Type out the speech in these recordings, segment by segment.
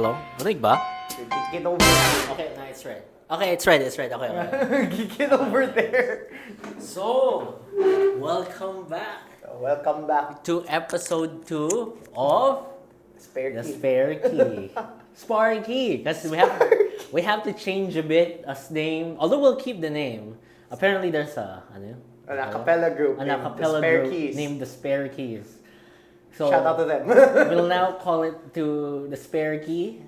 Hello? Rinig ba? Get over there. Okay, no, it's right. Okay, it's right. Okay. Get over there. So, welcome back Welcome back. to episode 2 of Spare The key. Spare Key. Sparky! Because we have to change a bit as name, although we'll keep the name. Apparently there's An acapella group. an named acapella the Spare group Keys. named The Spare Keys. So, Shout out to them. we'll now call it to The Spare Key.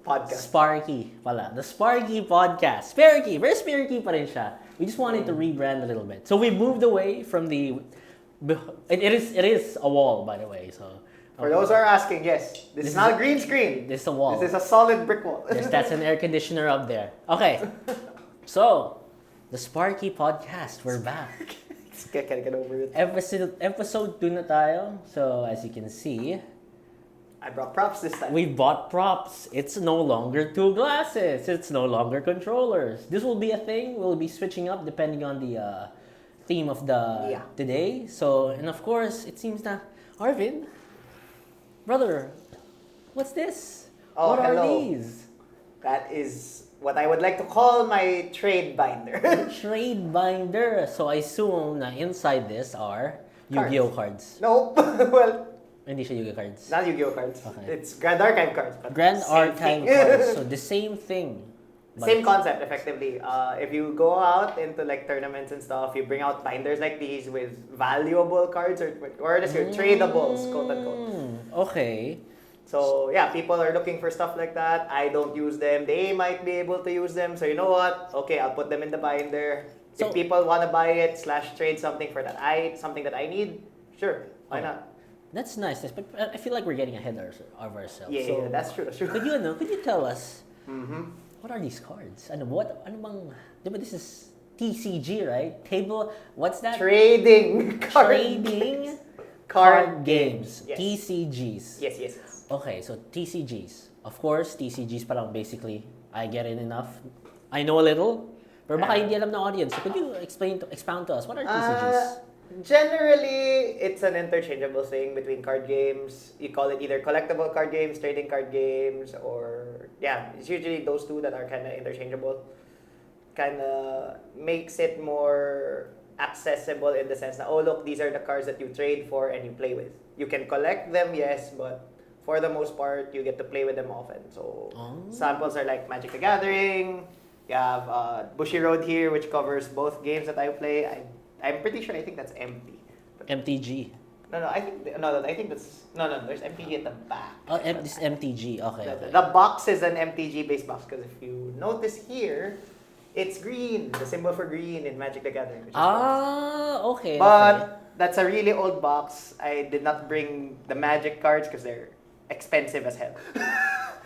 Podcast. Sparky pala. The Sparky Podcast. Spare Key. Very Spare Key pa rin siya. We just wanted to rebrand a little bit. So we moved away from the... It is a wall, by the way. So For those who are asking, yes. This is not a green screen. This is a wall. This is a solid brick wall. Yes, that's an air conditioner up there. Okay. So, the Sparky Podcast. We're back. Can't get over it. Episode 2 na tayo. So, as you can see, I brought props this time. we bought props. It's no longer 2 glasses. It's no longer controllers. This will be a thing. We'll be switching up depending on the theme of the today. So, and of course, it seems that Arvin, brother, what's this? Oh, what hello. are these? That is what I would like to call my trade binder. Trade binder. So, I assume na inside this are Yu-Gi-Oh cards. Nope. Well, Hindi siya Yu-Gi-Oh cards. not Yu-Gi-Oh cards. Okay. It's Grand Archive cards. But Grand same Archive thing. cards. So, the same thing. but- Same concept, effectively. If you go out into like tournaments and stuff, you bring out binders like these with valuable cards or just your tradables, quote unquote. Okay. So yeah, people are looking for stuff like that. I don't use them. They might be able to use them. So you know what? Okay, I'll put them in the binder. So- if people want to buy it / trade something for something that I need, sure, why not? That's nice. But I feel like we're getting ahead of ourselves. Yeah, so, that's true. That's true. Could you tell us Mm-hmm. what are these cards? Ano bang? Diba this is TCG, right? Table. What's that? Trading card Trading card games. Yes. TCGs. Yes. Okay, so TCGs. Of course, TCGs parang basically I get it enough. I know a little. Pero baka hindi alam ng audience. So could you expound to us what are TCGs? Generally, it's an interchangeable thing between card games. You call it either collectible card games, trading card games, or yeah, it's usually those two that are kind of interchangeable. Kind of makes it more accessible in the sense that, oh look, these are the cards that you trade for and you play with. You can collect them, yes, but for the most part, you get to play with them often. So samples are like Magic the Gathering. You have Bushiroad here, which covers both games that I play. I'm pretty sure. I think that's empty. MTG. No. I think that's no. There's MTG at the back. Oh, this MTG. Okay. The box is an MTG based box because if you notice here, it's green. The symbol for green in Magic the Gathering. Which is Okay. but that's a really old box. I did not bring the Magic cards because they're expensive as hell.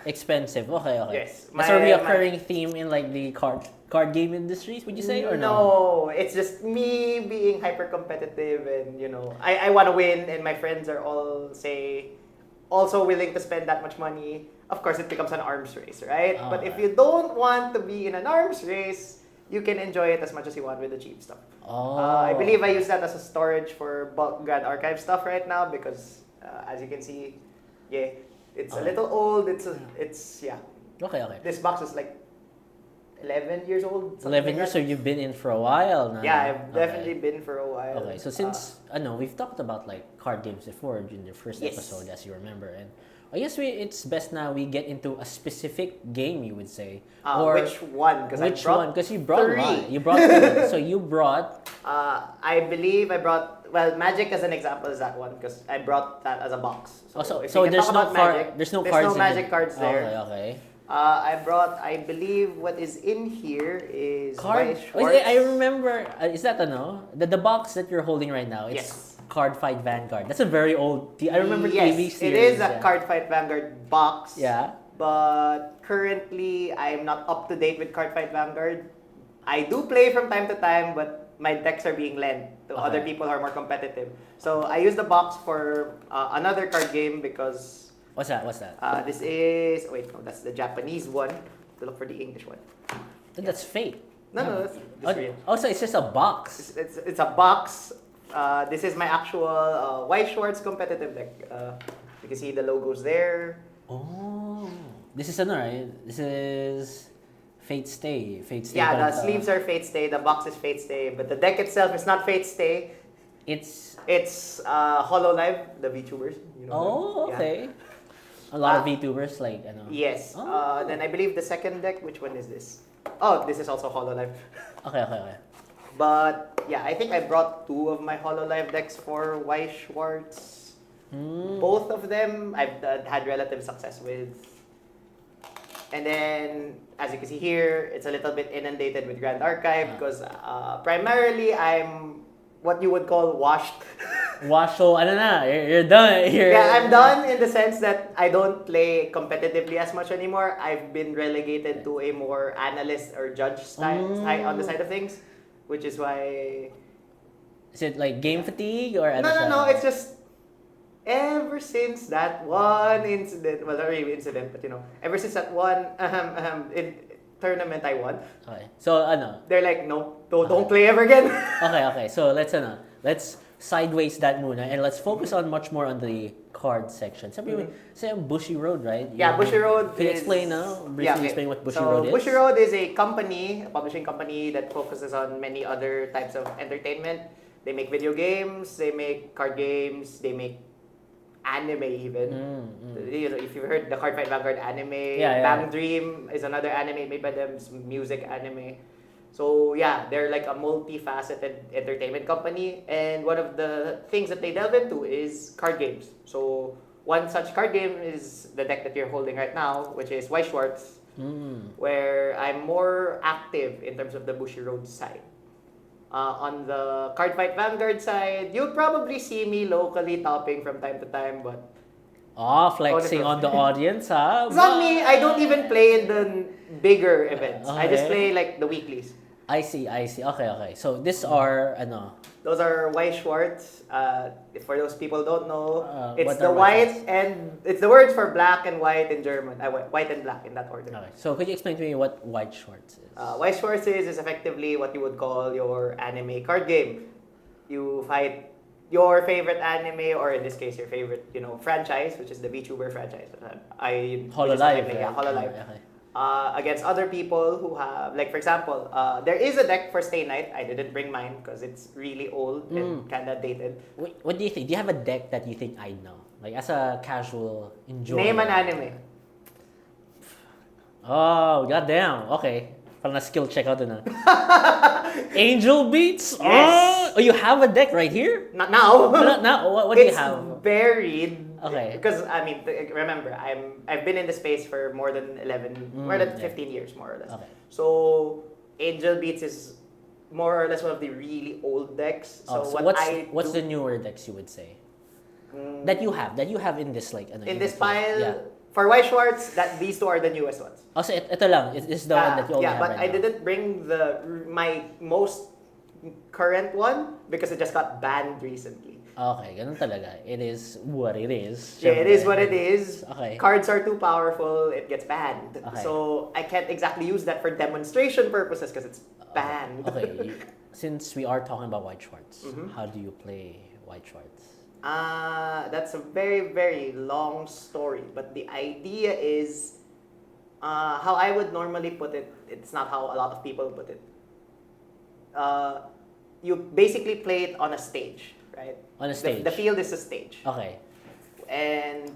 Expensive. Okay. Yes. That's a reoccurring theme in like the card game industries, would you say, or no? No, it's just me being hyper competitive and I want to win and my friends are all also willing to spend that much money. Of course, it becomes an arms race, right? Oh, but if okay. you don't want to be in an arms race, you can enjoy it as much as you want with the cheap stuff. Oh. I believe I use that as a storage for bulk Grand Archive stuff right now because as you can see, yeah, it's a little old. It's yeah. Okay. This box is like 11 years old. 11 years, so you've been in for a while now. Yeah, I've definitely been for a while. Okay, so since we've talked about like card games before in the first Yes. episode, as you remember, and I guess it's best now we get into a specific game, you would say, which one? which one? Because you brought 3. one. You brought 3. So you brought. I believe I brought. Well, Magic as an example is that one because I brought that as a box. So if we can there's talk no about card. Magic, There's no there's cards. no in Magic it. cards there. Okay. I brought. I believe what is in here is Card. by Wait, Schwartz. I remember. Is that the box that you're holding right now? It's Yes. Card Fight Vanguard. That's a very old. I remember Yes, TV it series. is a Card Fight Vanguard box. Yeah. But currently, I'm not up to date with Card Fight Vanguard. I do play from time to time, but my decks are being lent to Okay. other people who are more competitive. So I use the box for another card game because What's that? this is... Wait, no, that's the Japanese one. To look for the English one. That's Fate. No, that's real. Oh, so it's just a box. It's a box. This is my actual White Schwartz competitive deck. You can see the logos there. Oh. This is ano, right? This is Fate Stay. Fate Stay. Yeah, the sleeves are Fate Stay, the box is Fate Stay, but the deck itself is not Fate Stay. It's Hololive, the VTubers. You know oh, them. okay. A lot of VTubers like ano. Yes. Oh. Then I believe the second deck, which one is this? Oh, this is also Hololive. Okay. But yeah, I think I brought 2 of my Hololive decks for Y Schwartz. Both of them I've had relative success with. And then, as you can see here, it's a little bit inundated with Grand Archive because primarily I'm what you would call washed. Wash, so ano na, you're done. Yeah, I'm done in the sense that I don't play competitively as much anymore. I've been relegated to a more analyst or judge style on the side of things, which is why... Is it like game fatigue or... No, it's just... Ever since that one incident, well, not really incident, but ever since that one tournament I won. Okay. So, ano? They're like, no, don't play ever again. Okay. So, let's sideways that muna and let's focus on much more on the card section. Sabi say Bushy Road, right? Yeah, Bushy Road. Can you explain now? Briefly explain what Bushy Road is. Bushy Road is a company, a publishing company that focuses on many other types of entertainment. They make video games, they make card games, they make anime even. If you've heard the Card Fight Vanguard anime, Bang Dream is another anime made by them, music anime. So yeah, they're like a multifaceted entertainment company, and one of the things that they delve into is card games. So one such card game is the deck that you're holding right now, which is Y Schwartz, where I'm more active in terms of the Bushy Road side. On the Card Fight Vanguard side, you'll probably see me locally topping from time to time, but... flexing on the audience, huh? It's not me. I don't even play in the bigger events. Okay. I just play like the weeklies. I see. Okay. So these are, Those are Y Schwartz. For those people who don't know, it's what the are white and it's the words for black and white in German. White and black in that order. Okay. So could you explain to me what White Schwartz is? Y Schwartz is effectively what you would call your anime card game. You fight your favorite anime, or in this case, your favorite, franchise, which is the VTuber franchise. Hololive. Hololive. Okay. Against other people who have, like for example, there is a deck for Stay Night. I didn't bring mine because it's really old and kind of dated. What do you think? Do you have a deck that you think I know? Like as a casual enjoyer. Name an anime. Oh, goddamn. Okay. Parang na-skill check out na. Angel Beats? Yes. Oh, you have a deck right here? Not now. Not now. What do you have? It's buried. Okay. Because remember, I've been in the space for more than 15 years, more or less. Okay. So Angel Beats is more or less one of the really old decks. So, what's the newer decks you would say that you have in this in this pile? Yeah. For Y Schwartz, these 2 are the newest ones. Oh, so ito lang. It's the one that you only have but right I now. didn't bring my most current one because it just got banned recently. Okay, ganun talaga. It is what it is. Yeah, it is what it is. Okay. Cards are too powerful, it gets banned. Okay. So I can't exactly use that for demonstration purposes because it's banned. Okay. Since we are talking about White Schwartz, how do you play White Schwartz? That's a very, very long story. But the idea is how I would normally put it. It's not how a lot of people put it. You basically play it on a stage, right? On a stage. The field is a stage. Okay. And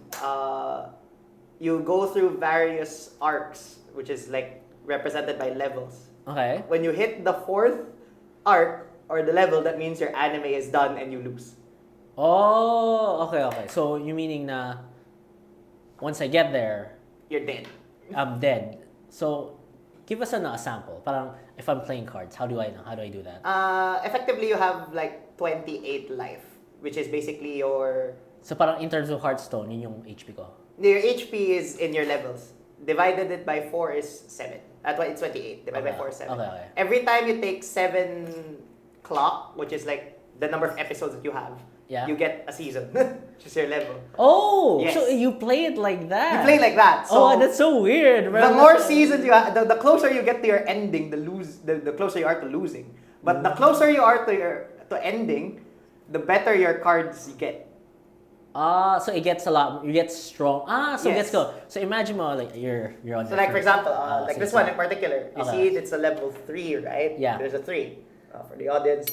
you go through various arcs, which is like represented by levels. Okay. When you hit the 4th arc or the level, that means your anime is done and you lose. Oh, okay. So you meaning na once I get there, you're dead. I'm dead. So give us a sample. Parang if I'm playing cards, how do I know? How do I do that? Effectively, you have like 28 life, which is basically your... So parang in terms of Hearthstone, yun yung HP ko. Your HP is in your levels. Divided it by 4 is 7. It's 28. Divided by 4 is 7. Okay. Every time you take 7 clock, which is like the number of episodes that you have, you get a season, which is your level. Oh, yes. So you play it like that? You play like that. So that's so weird. The more seasons you have, the closer you get to your ending, the closer you are to losing. But the closer you are to ending, the better your cards you get. So it gets a lot. You get strong. So Yes. let's go. So imagine mo like you're on. So the like for first- example, like so this it's one in particular, you Okay. see it's a level 3, right? Yeah. There's a 3. For the audience,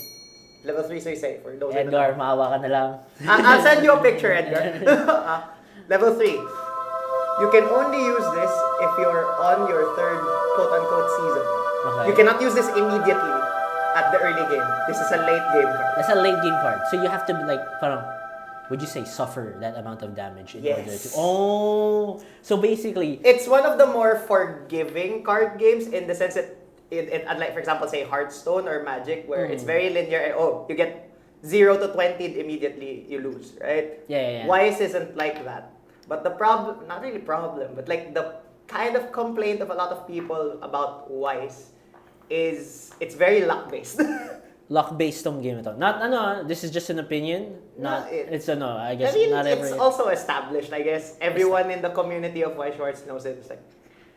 level 3, so you say, for those who don't Edgar, know. maawa ka na lang. I'll send you a picture, Edgar. Level 3. You can only use this if you're on your third quote-unquote season. Okay. You cannot use this immediately at the early game. This is a late game card. That's a late game card. So you have to be like, parang, would you say suffer that amount of damage in order to... Yes. Oh! So basically... It's one of the more forgiving card games in the sense that, unlike, for example, say Hearthstone or Magic, where it's very linear and, you get 0 to 20 immediately, you lose, right? Yeah. Wise isn't like that. But the problem, not really problem, but like the kind of complaint of a lot of people about Wise is it's very luck-based. Luck-based tong game ito. Not, this is just an opinion. Not, it's I guess I mean, not it's every... also established, I guess. Everyone in the community of White Schwartz knows it. It's like,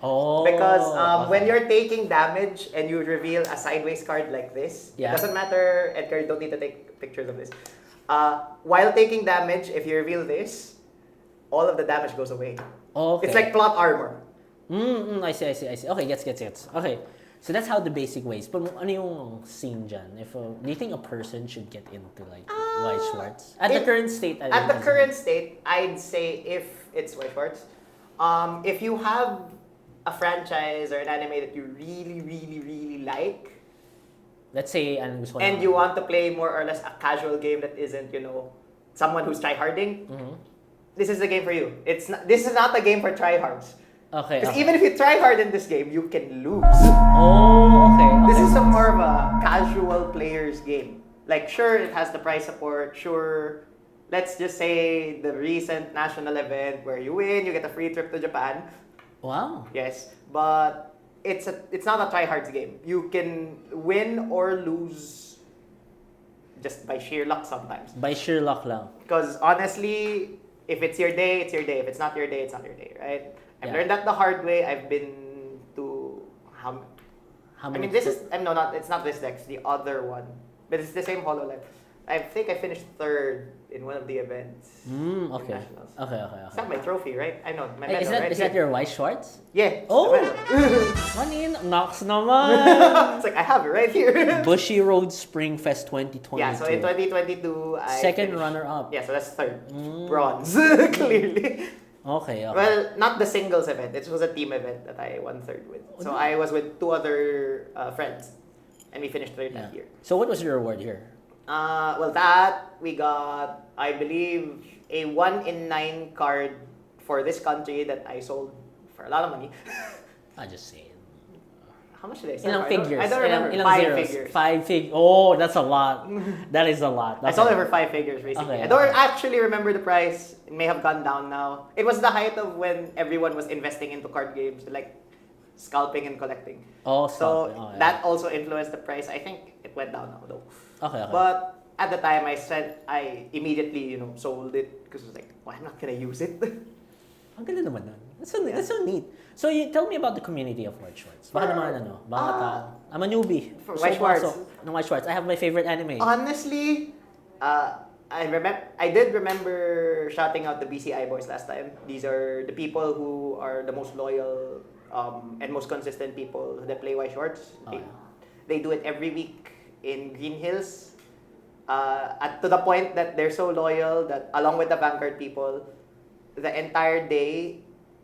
Oh. because okay. when you're taking damage and you reveal a sideways card like this, Yeah. it doesn't matter, Edgar, you don't need to take pictures of this. While taking damage, if you reveal this, all of the damage goes away. Okay. It's like plot armor. I see. Okay, gets. Okay. So that's how the basic ways. But ano yung scene dyan? Do you think a person should get into like White Schwartz? At the current state? At the current state, I'd say if it's White Schwartz, if you have a franchise or an anime that you really like, let's say, anong gusto ko and naman. you want to play more or less a casual game that isn't, someone who's tryharding, this is the game for you. This is not a game for tryhards. Okay. Because even if you try hard in this game, you can lose. Oh, okay. This is a more of a casual player's game. Like, sure, it has the prize support. Sure, let's just say the recent national event where you win, you get a free trip to Japan. Wow. Yes, but it's not a tryhards game. You can win or lose just by sheer luck sometimes. By sheer luck lang. Because honestly, if it's your day, it's your day. If it's not your day, it's not your day, right? I've learned that the hard way. I've been to How I many? mean, this is it's not this deck, it's the other one, but it's the same HoloLens. I think I finished 3rd in one of the events. in Okay. Nationals. Okay. It's not my trophy, right? I know my Hey, medal, right? is that your White Schwartz? Yeah. Oh! It's Manin, Nox naman! like I have it right here. Bushy Road Spring Fest 2022. Yeah, so in 2022, I Second finished- runner-up. Yeah, so that's 3rd. Bronze, clearly. Okay. Well, not the singles event. It was a team event that I won 3rd with. So I was with 2 other friends, and we finished 3rd that year. So what was your reward here? Well, that we got, I believe, a 1 in 9 card for this country that I sold for a lot of money. I just say it. How much did I sell? Ilang figures? I don't remember. Ilang 5 zeros? figures. 5 figures. Oh, that's a lot. That is a lot. I sold it for 5 figures, basically. Okay, I don't okay. actually remember the price. It may have gone down now. It was the height of when everyone was investing into card games, like scalping and collecting. Oh, So stop. that also influenced the price. I think it went down now, though. Okay. But at the time, I immediately, sold it because I was like, well, I'm not gonna use it. Ang ganda naman nun. That's so neat. So you tell me about the community of White Schwartz. Baka naman I'm a newbie. For White Schwartz. No, White Schwartz. I have my favorite anime. Honestly, I did remember shouting out the BCI boys last time. These are the people who are the most loyal and most consistent people that play White Shorts. They do it every week in Green Hills. To the point that they're so loyal that along with the Vanguard people, the entire day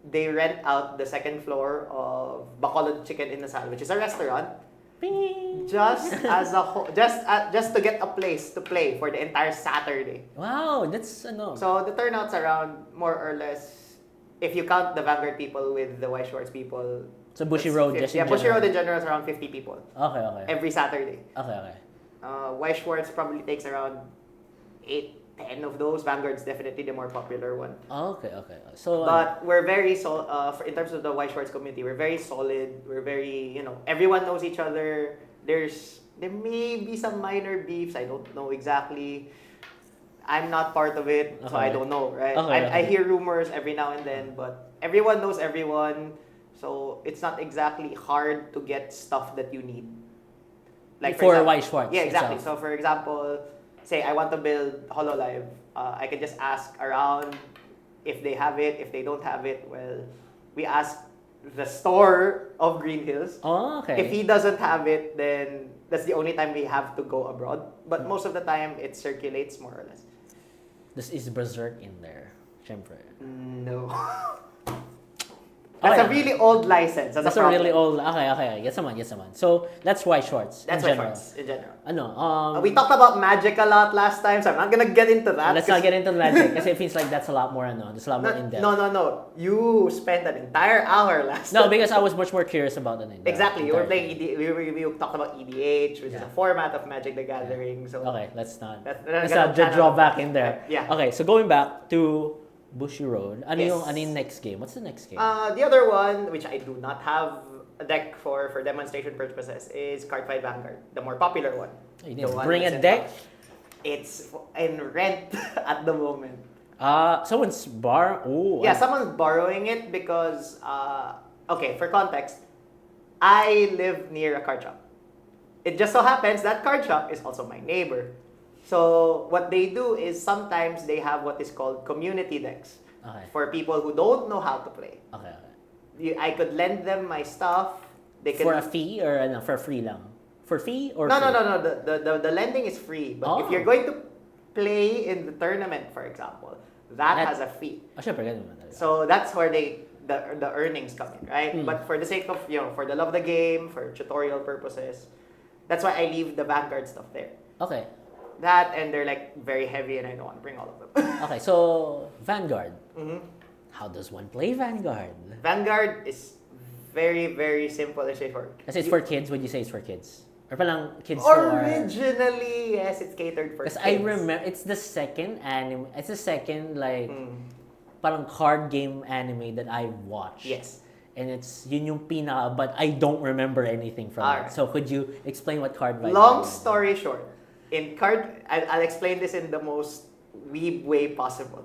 they rent out the second floor of Bacolod Chicken in Nasal, which is a restaurant, just as just to get a place to play for the entire Saturday. Wow, that's So the turnouts around more or less, if you count the Vanguard people with the White Shorts people. So Bushy Road, just in Bushy general. Road in general is around 50 people. Okay. Every Saturday. Okay. White Schwartz probably takes around 8, 10 of those. Vanguard's definitely the more popular one. Okay. So, But we're very in terms of the White Schwartz community, we're very solid. We're very, everyone knows each other. There may be some minor beefs. I don't know exactly. I'm not part of it, so I don't know, right? I hear rumors every now and then, but everyone knows everyone. So it's not exactly hard to get stuff that you need. Like for White Schwartz. Yeah, exactly. Itself. So for example, say I want to build HoloLive, I can just ask around if they have it. If they don't have it, well, we ask the store of Green Hills. Oh, okay. If he doesn't have it, then that's the only time we have to go abroad. But most of the time, it circulates more or less. This is Berserk in there. Syempre. No. That's a really old license. That's a really old. Okay. Yes naman. So that's why shorts. That's why shorts in general. Ano? We talked about magic a lot last time, so I'm not gonna get into that. Let's not get into magic because it feels like that's a lot more. There's a lot more in depth. No. You spent an entire hour last time. No, because I was much more curious about it. Exactly. You were playing we talked about EDH, which is a format of Magic the Gathering. So okay, let's not draw back in there. Yeah. Okay, so going back to Bushy Road. Ano Yes. yung next game? What's the next game? The other one, which I do not have a deck for demonstration purposes, is Cardfight Vanguard, the more popular one. You didn't bring a deck? It's in rent at the moment. Someone's Someone's borrowing it because, okay, for context, I live near a card shop. It just so happens that card shop is also my neighbor. So what they do is sometimes they have what is called community decks for people who don't know how to play. Okay. I could lend them my stuff. They can for a fee or for free lang? For fee or no. The lending is free, but if you're going to play in the tournament, for example, that has a fee. Syempre, ganun naman talaga. So that's where the earnings come in, right? But for the sake of for the love of the game, for tutorial purposes, that's why I leave the Vanguard stuff there. Okay. That and they're like very heavy, and I don't want to bring all of them. Okay, so Vanguard. Mm-hmm. How does one play Vanguard? Vanguard is very, very simple and straightforward. Kasi it's for kids. Would you say it's for kids? Or palang kids Originally, yes, it's catered for kids. Because I remember it's the second anime. It's the second parang card game anime that I watched. Yes. And it's yun yung pinaka, but I don't remember anything from it. So could you explain what card Vanguard Long story short. I'll explain this in the most weeb way possible.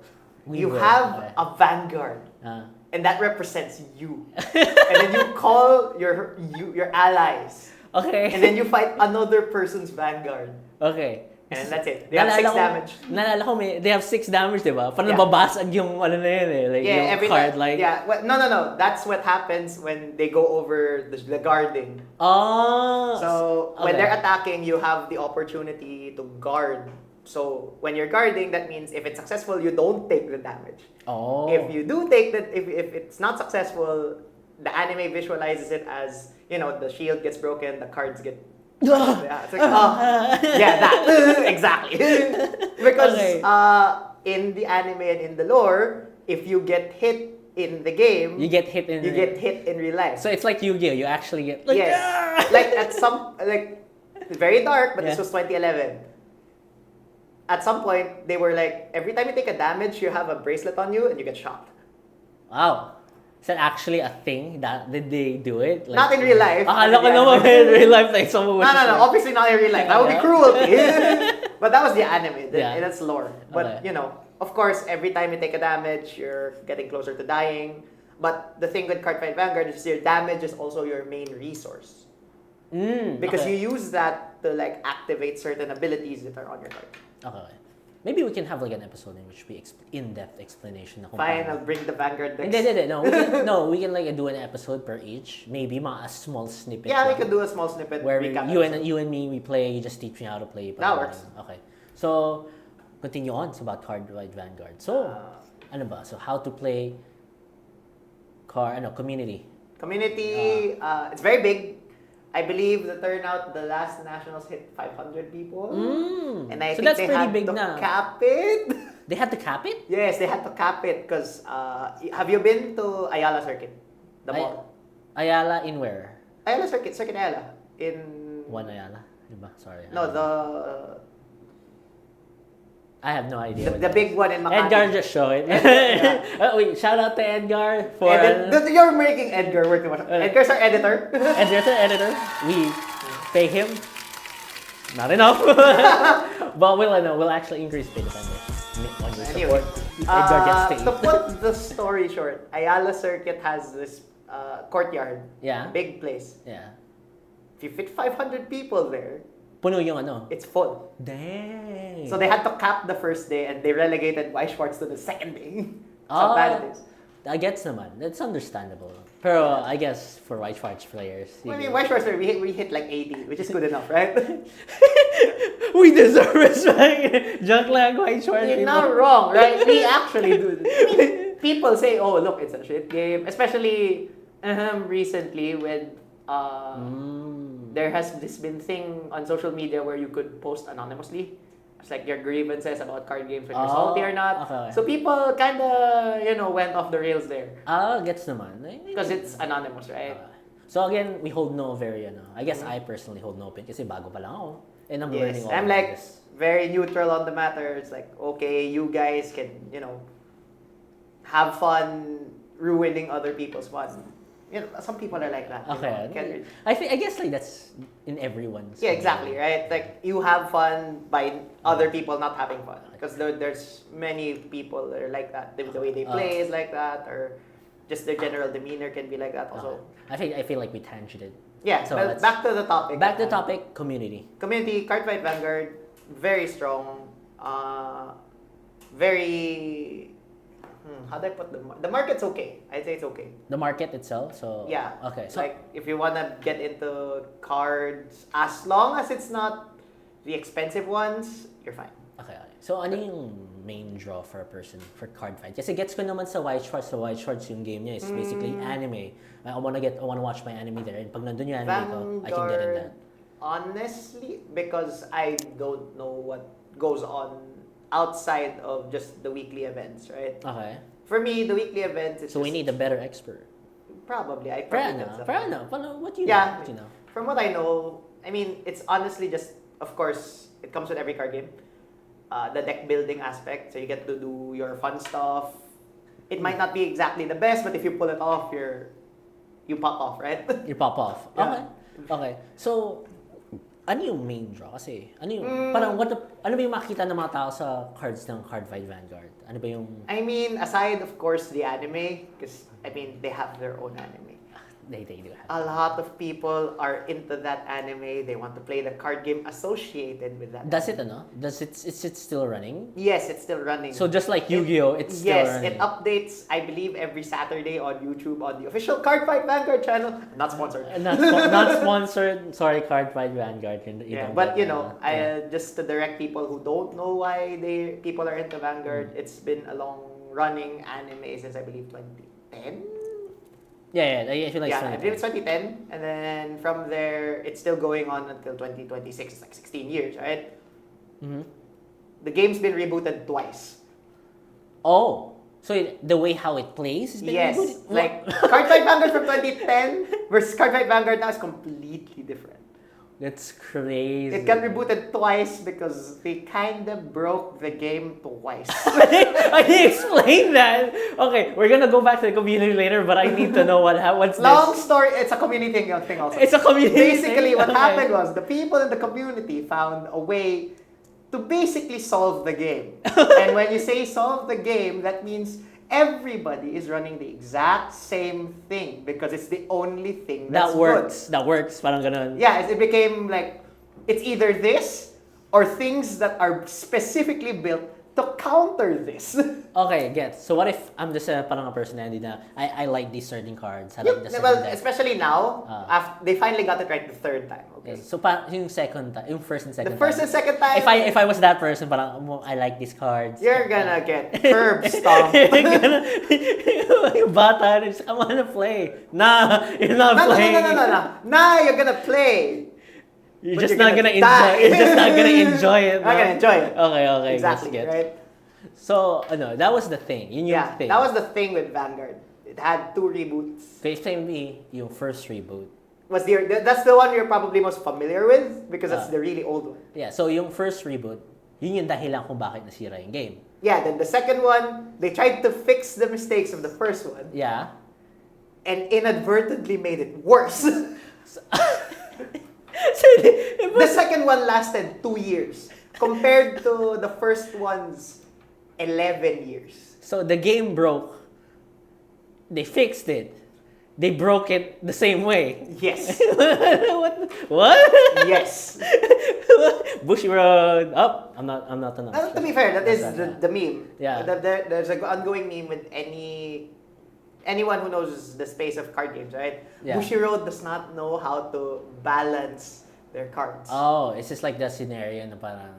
You have a Vanguard, and that represents you. And then you call your allies. Okay. And then you fight another person's Vanguard. Okay. And that's it. They have 6 damage. Naalala ko they have 6 damage, di ba? Parang nababasag yung na yun eh. Like, yung every card time, like... Yeah, well, no. That's what happens when they go over the guarding. Oh! So, when they're attacking, you have the opportunity to guard. So, when you're guarding, that means if it's successful, you don't take the damage. Oh. If you do take that, if it's not successful, the anime visualizes it as, the shield gets broken, the cards get... It's like, that. Exactly. Because in the anime and in the lore, if you get hit in the game, you get hit in real life. So it's like Yu-Gi-Oh! You actually get like at some very dark, but this was 2011. At some point, they were like, every time you take a damage, you have a bracelet on you and you get shocked. Wow. Is that actually a thing? Did they do it? Like, not in real life. Akala ko naman in real life like someone was No, obviously not in real life. That would be cruelty. But that was the anime. That's lore. But, of course, every time you take a damage, you're getting closer to dying. But the thing with Cardfight Vanguard is your damage is also your main resource. Because you use that to activate certain abilities that are on your card. Okay. Maybe we can have an episode in which we in-depth explanation. Fine, I'll bring the Vanguard decks. No, we can do an episode per each. Maybe a small snippet. Yeah, we could do a small snippet. Where you and me, we play, you just teach me how to play. That works. Okay. So, continue on. It's about Cardfight Vanguard. So, ano ba? So, how to play community. Community, it's very big. I believe the turnout, the last nationals hit 500 people. And I think that's they pretty had big to na. cap it. They had to cap it? Yes, they had to cap it because have you been to Ayala Circuit? The mall? Ayala in where? Ayala Circuit Ayala. In... One Ayala? Diba? Sorry. No, I have no idea. The big one in Makati. Edgar just showed it. Wait, shout out to Edgar for... You're making Edgar work too much. Edgar's our editor. Edgar's our editor. We pay him. Not enough. But we'll actually increase pay depending. Anyway, Edgar gets to put the story short, Ayala Circuit has this courtyard. Yeah. Big place. Yeah. If you fit 500 people there, Puno yung ano. It's full. Dang. So they had to cap the first day and they relegated White Schwartz to the second day. How bad it is. I guess naman. That's understandable. Pero I guess for White Schwartz players. I mean, White Schwartz, we hit like 80, which is good enough, right? We deserve respect. Junk like White Schwartz. You're not wrong, right? We actually do. I mean, people say, oh, look, it's a shit game. Especially recently with... There has this been thing on social media where you could post anonymously. It's like your grievances about card games, whether you're salty or not. Okay. So people kind of, went off the rails there. Gets naman. Because it's anonymous, right? So again, we hold no very, I guess I personally hold no opinion kasi bago pa lang ako. And I'm learning all I'm about like this. very neutral on the matter. It's like, okay, you guys can, have fun ruining other people's fun. Some people are like that. Okay. I guess like that's in everyone's. Yeah, exactly, right? Like you have fun by other people not having fun. Because there's many people that are like that. The way they play is like that, or just their general demeanor can be like that also. I feel like we tangented. Yeah, so but back to the topic. Back to the topic, community. Community, Cardfight Vanguard, very strong. Very... how do I put the market's okay. I'd say it's okay. The market itself, so yeah. Okay, so like if you wanna get into cards, as long as it's not the expensive ones, you're fine. Okay. So ano yung main draw for a person for card fight? Kasi gets ko naman sa White Schwartz. So White Schwartz yung game niya is basically anime. I wanna watch my anime there. And pag nandun yung anime ko, I can get in that. Honestly, because I don't know what goes on outside of just the weekly events, right? Okay. For me, the weekly events is so we need a better expert. Probably. What do you know? What you know? From what I know, I mean, it's honestly just, of course, it comes with every card game. The deck building aspect, so you get to do your fun stuff. It might not be exactly the best, but if you pull it off, you pop off, right? You pop off. Yeah. Okay. So, ano yung main draw? Kasi, ano ba yung makikita ng mga tao sa cards ng Cardfight Vanguard? Ano ba yung... I mean, aside, of course, the anime, because, I mean, they have their own anime. They do have. A lot of people are into that anime. They want to play the card game associated with that. Does it still running? Yes, it's still running. So just like Yu-Gi-Oh, it's still running. Yes, it updates, I believe, every Saturday on YouTube on the official Cardfight Vanguard channel. Not sponsored. Not sponsored. Sorry, Cardfight Vanguard. But just to direct people who don't know why people are into Vanguard, it's been a long-running anime since I believe 2010. Yeah, I feel like I believe it's 2010, and then from there, it's still going on until 2026. It's like 16 years, right? Mm-hmm. The game's been rebooted twice. Oh, so the way how it plays is been rebooted? Like Cardfight Vanguard from 2010 versus Cardfight Vanguard now is completely different. That's crazy. It got rebooted twice because they kind of broke the game twice. I didn't explain that. Okay, we're gonna go back to the community later, but I need to know what's Long this. story. It's a community thing also. It's a community Basically, thing? what Okay. happened was the people in the community found a way to basically solve the game. And when you say solve the game, that means everybody is running the exact same thing because it's the only thing that's works. good. That works. Parang ganun. Yeah, it became like it's either this or things that are specifically built to counter this. Okay, get. So what if I'm just parang a personality na I like these certain cards. I like the certain Well, deck. especially now, after they finally got it right the third time. Okay. Okay. So yung second time, yung first and second The first time. and second time. If I was that person, parang I like these cards. You're gonna get curb stomped. Yung bata, just I wanna play. Nah, you're not playing. No. Now you're gonna play. You're But just you're not gonna gonna die. enjoy. You're just not gonna enjoy it. Not gonna enjoy it. Okay. Exactly, Get. right? So, that was the thing. Yun yung thing. That was the thing with Vanguard. It had 2 reboots. Okay, explain me yung first reboot. That's the one you're probably most familiar with because that's the really old one. Yeah, so yung first reboot, yun yung dahilan kung bakit nasira yung game. Yeah, then the second one, they tried to fix the mistakes of the first one. Yeah. And inadvertently made it worse. The second one lasted 2 years compared to the first one's 11 years. So the game broke. They fixed it. they broke it the same way. Yes. What? Yes. Bushiroad. Oh, I'm not enough. To be fair, that is That's the meme. Yeah. There's an ongoing meme with anyone who knows the space of card games, right? Yeah. Bushiroad does not know how to balance their cards. Oh, it's just like the scenario na parang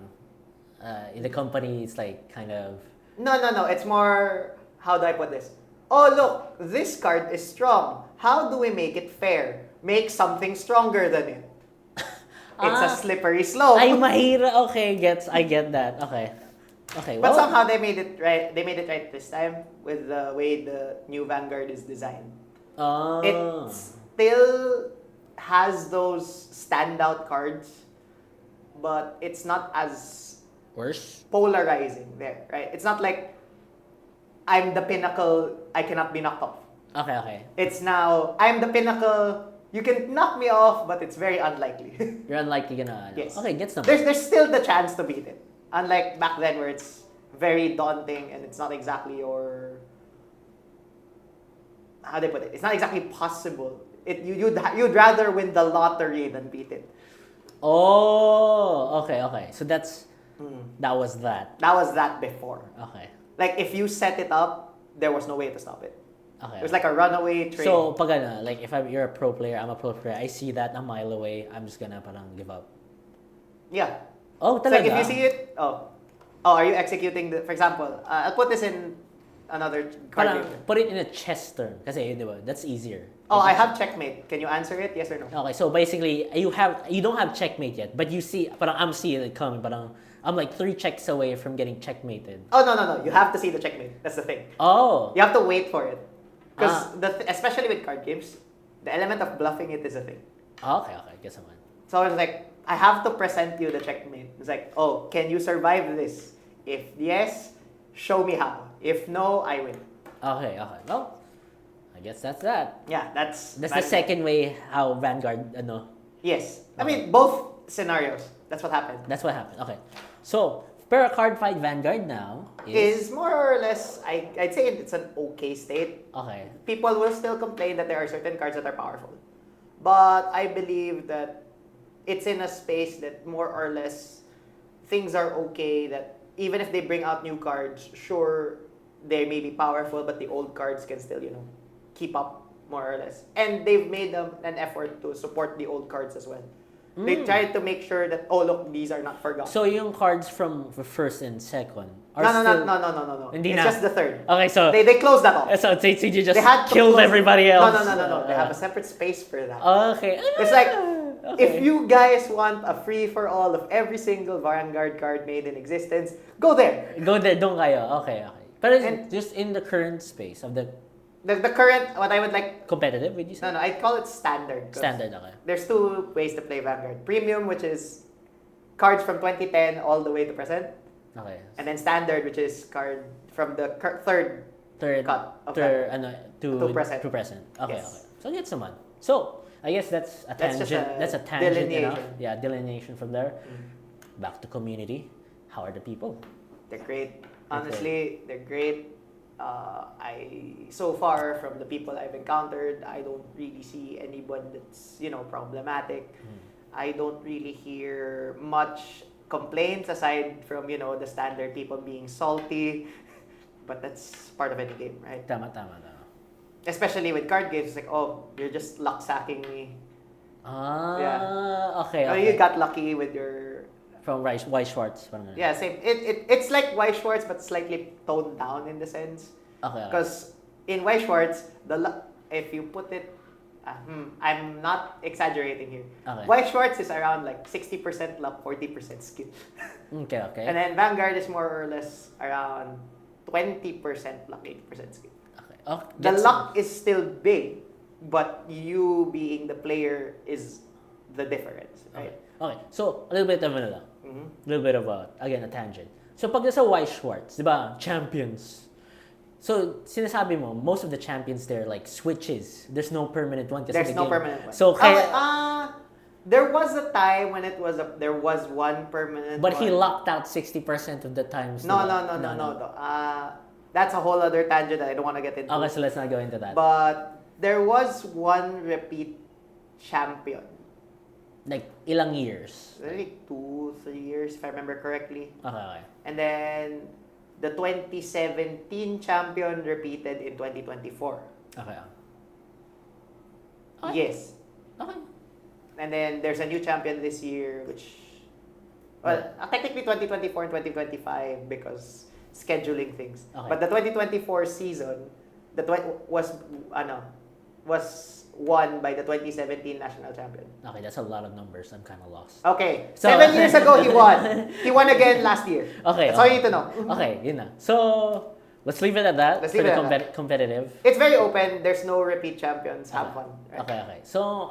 in the company, it's like kind of... No. It's more, how do I put this? Oh, look, this card is strong. How do we make it fair? Make something stronger than it. It's a slippery slope. Ay, mahira. Okay, I get that. Okay. Okay, But well... somehow they made it right. They made it right this time with the way the new Vanguard is designed. Oh. It still has those standout cards, but it's not as Worse? polarizing there, right? It's not like I'm the pinnacle, I cannot be knocked off. Okay. It's now I'm the pinnacle, you can knock me off, but it's very unlikely. You're unlikely gonna... Yes. Okay, gets them. There's still the chance to beat it. Unlike back then where it's very daunting and it's not exactly your... How do I put it? It's not exactly possible. You'd rather win the lottery than beat it. Oh, okay. So that was that. That was that before. Okay. Like if you set it up, there was no way to stop it. Okay. It was like a runaway train. So, pag ano, like if you're a pro player, I'm a pro player, I see that a mile away, I'm just gonna parang give up. Yeah. Oh, It's talaga? like if you see it, are you executing for example, I'll put this in another card Parang, game. put it in a chess turn. Kasi, di ba, that's easier. Oh, I have checkmate. Can you answer it? Yes or no? Okay, so basically, you don't have checkmate yet, but you see, parang I'm seeing it coming, parang I'm like 3 checks away from getting checkmated. Oh, no. You have to see the checkmate. That's the thing. Oh. You have to wait for it. Because especially with card games, the element of bluffing it is a thing. Okay, guess naman. So it's like, I have to present you the checkmate. It's like, oh, can you survive this? If yes, show me how. If no, I win. Okay. Well, I guess that's that. Yeah, that's the second way how Vanguard, Yes. I Okay. mean, both scenarios. That's what happened. That's what happened. Okay. So, per card fight Vanguard now is more or less, I'd say it's an okay state. Okay. People will still complain that there are certain cards that are powerful. But I believe that it's in a space that more or less things are okay, that even if they bring out new cards, sure, they may be powerful, but the old cards can still, keep up more or less. And they've made an effort to support the old cards as well. They tried to make sure that, oh, look, these are not forgotten. So, yung cards from the first and second are No. Hindi It's na. just the third. Okay, so... They closed that off. So, you just They had to killed close- everybody else. No. They have a separate space for that. Okay. It's like, Okay. if you guys want a free-for-all of every single Vanguard card made in existence, go there. Go there, doon kayo. Okay. But And- just in the current space of the The current, what I would like... competitive, would you say? No, I'd call it standard. 'Cause Standard, okay. There's 2 ways to play Vanguard. Premium, which is cards from 2010 all the way to present. Okay. And then standard, which is card from the third cut of to present. To present. Okay, Yes. okay. So gets naman. So, I guess that's a That's tangent. just a That's a tangent enough. delineation. Yeah, delineation from there. Back to community. How are the people? They're great. Honestly, they're great. So far from the people I've encountered, I don't really see anyone that's problematic. I don't really hear much complaints aside from the standard people being salty, but that's part of any game, right? Tama. Especially with card games, it's like, oh, you're just luck sacking me. Okay. Oh, you got lucky with your... From White Schwartz. Parang ganun. Yeah, same. It's like White Schwartz, but slightly toned down in the sense. Okay. Because in White Schwartz, if you put it, I'm not exaggerating here. Okay. White Schwartz is around like 60% luck, 40% skill. Okay. And then Vanguard is more or less around 20% luck, 80% skill. Okay. Oh, The luck is still big, but you being the player is the difference, right? Okay. So, a little bit of a little bit of again, a tangent. So, pag sa White Schwartz, di ba, champions. So, sinasabi mo, most of the champions there, like, switches. There's no permanent one. There's no permanent one. So, there was a time when there was one permanent but one. he locked out 60% of the times. No. That's a whole other tangent that I don't want to get into. Okay, so let's not go into that. But there was one repeat champion. Like, ilang years? Like 2-3 years, if I remember correctly. Okay. And then, the 2017 champion repeated in 2024. Okay. Yes. Okay. And then, there's a new champion this year, which... Well, technically 2024 and 2025 because scheduling things. Okay. But the 2024 season, was won by the 2017 national champion. Okay, that's a lot of numbers. I'm kind of lost. Okay. So, 7 years ago, he won. He won again last year. Okay. That's all you need to know. Okay, yun na. So, let's leave it at that. Let's leave it at that. Competitive. It's very open. There's no repeat champions. Have fun. Right? Okay. So,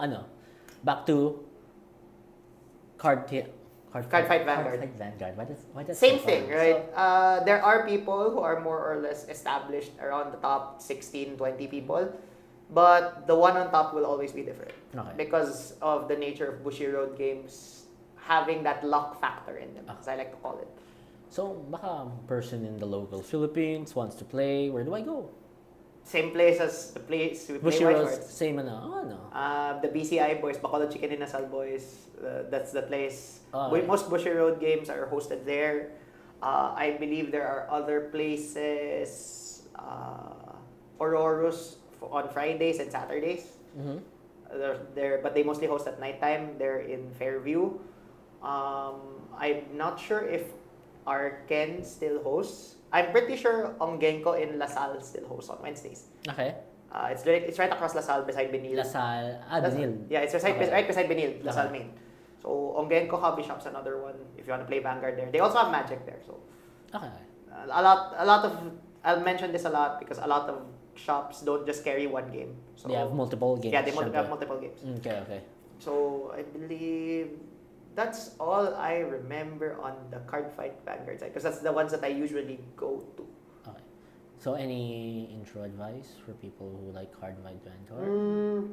back to Card Fight Vanguard. Why does Same thing, right? So, there are people who are more or less established around the top 16, 20 people. But the one on top will always be different. Okay. Because of the nature of Bushy Road games having that luck factor in them, as I like to call it. So, baka a person in the local Philippines wants to play. Where do I go? Same place as the place we play Bushy White Road, Shorts. same The BCI boys, Bacolod Chicken Inasal boys, that's the place. Okay. Most Bushy Road games are hosted there. I believe there are other places, Ororus on Fridays and Saturdays. Mm-hmm. They're there, but they mostly host at nighttime. They're in Fairview. I'm not sure if Arken still hosts. I'm pretty sure Onggenko in LaSalle still hosts on Wednesdays. Okay. It's right across LaSalle beside Benil. LaSalle. Benil. Yeah, it's right beside Benil, LaSalle Main. So Onggenko Hobby Shop's another one if you want to play Vanguard there. They also have Magic there. So Okay. a lot of I'll mention this a lot because a lot of shops don't just carry one game. So They have multiple games. yeah, they have multiple games. Okay. So I believe that's all I remember on the Card Fight Vanguard side because that's the ones that I usually go to. Okay. So any intro advice for people who like Card Fight Vanguard?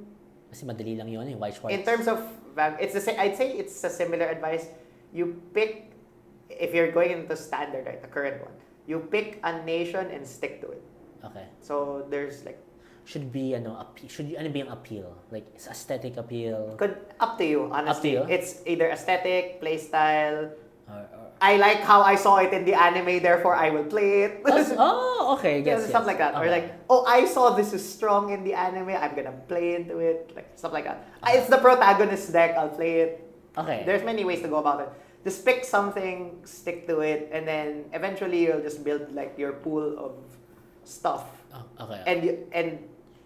Kasi madali lang yun, White Schwartz. In terms of I'd say it's a similar advice. You pick, if you're going into standard, right, the current one, you pick a nation and stick to it. Okay. So there's like should be be an appeal? Like it's aesthetic appeal. Up to you, honestly. Up to you? It's either aesthetic, play style. Or I like how I saw it in the anime, therefore I will play it. Okay, yes. Stuff like that. Okay. Or like, I saw this is strong in the anime, I'm gonna play into it. Like stuff like that. It's the protagonist deck, I'll play it. Okay. There's many ways to go about it. Just pick something, stick to it, and then eventually you'll just build like your pool of stuff. Okay. And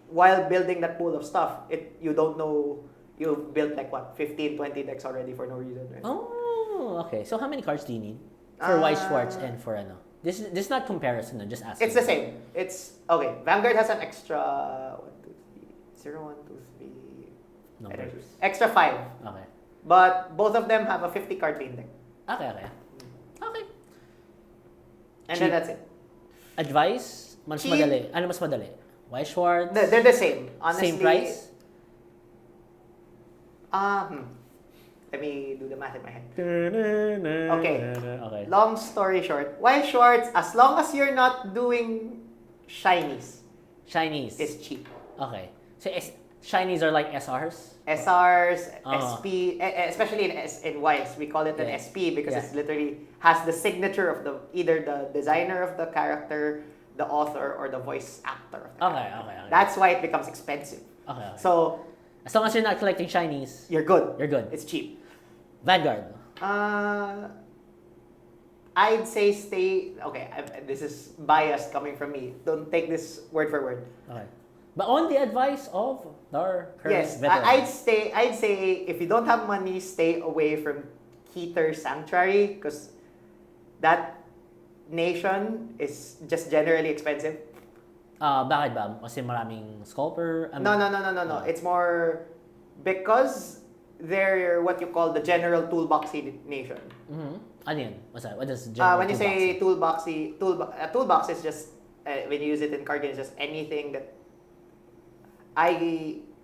while building that pool of stuff, you don't know you've built like what 15, 20 decks already for no reason, right? Oh, okay. So how many cards do you need for White Schwartz and for This is not comparison, just asking. It's the same. It's okay. Vanguard has an extra 0, 1, 2, 3 numbers. Extra 5. Okay. But both of them have a 50 card main deck. Okay. And Cheap. then that's it. Advice? Mas Cheap. madali. Ano mas madali? White Schwartz? They're the same. Honestly. Same price? Let me do the math in my head. Okay. Long story short, White Schwartz, as long as you're not doing shinies, It's cheap. Okay. So shinies are like SRs? SRs, SP, especially in Whites, we call it an SP because it's literally has the signature of either the designer of the character, the author, or the voice actor of the character. Okay. That's why it becomes expensive. Okay. So as long as you're not collecting shinies, you're good. You're good. It's cheap. Vanguard. I'd say stay. Okay, this is bias coming from me. Don't take this word for word. Okay. But on the advice of our current veteran. I'd say if you don't have money, stay away from Keter Sanctuary because that nation is just generally expensive. Bakit ba? Kasi maraming scalper? No. It's more because they're what you call the general toolboxy nation. Mm-hmm. Ano yun? What's that? What does general when you say toolboxy, toolbox is just when you use it in card games, just anything that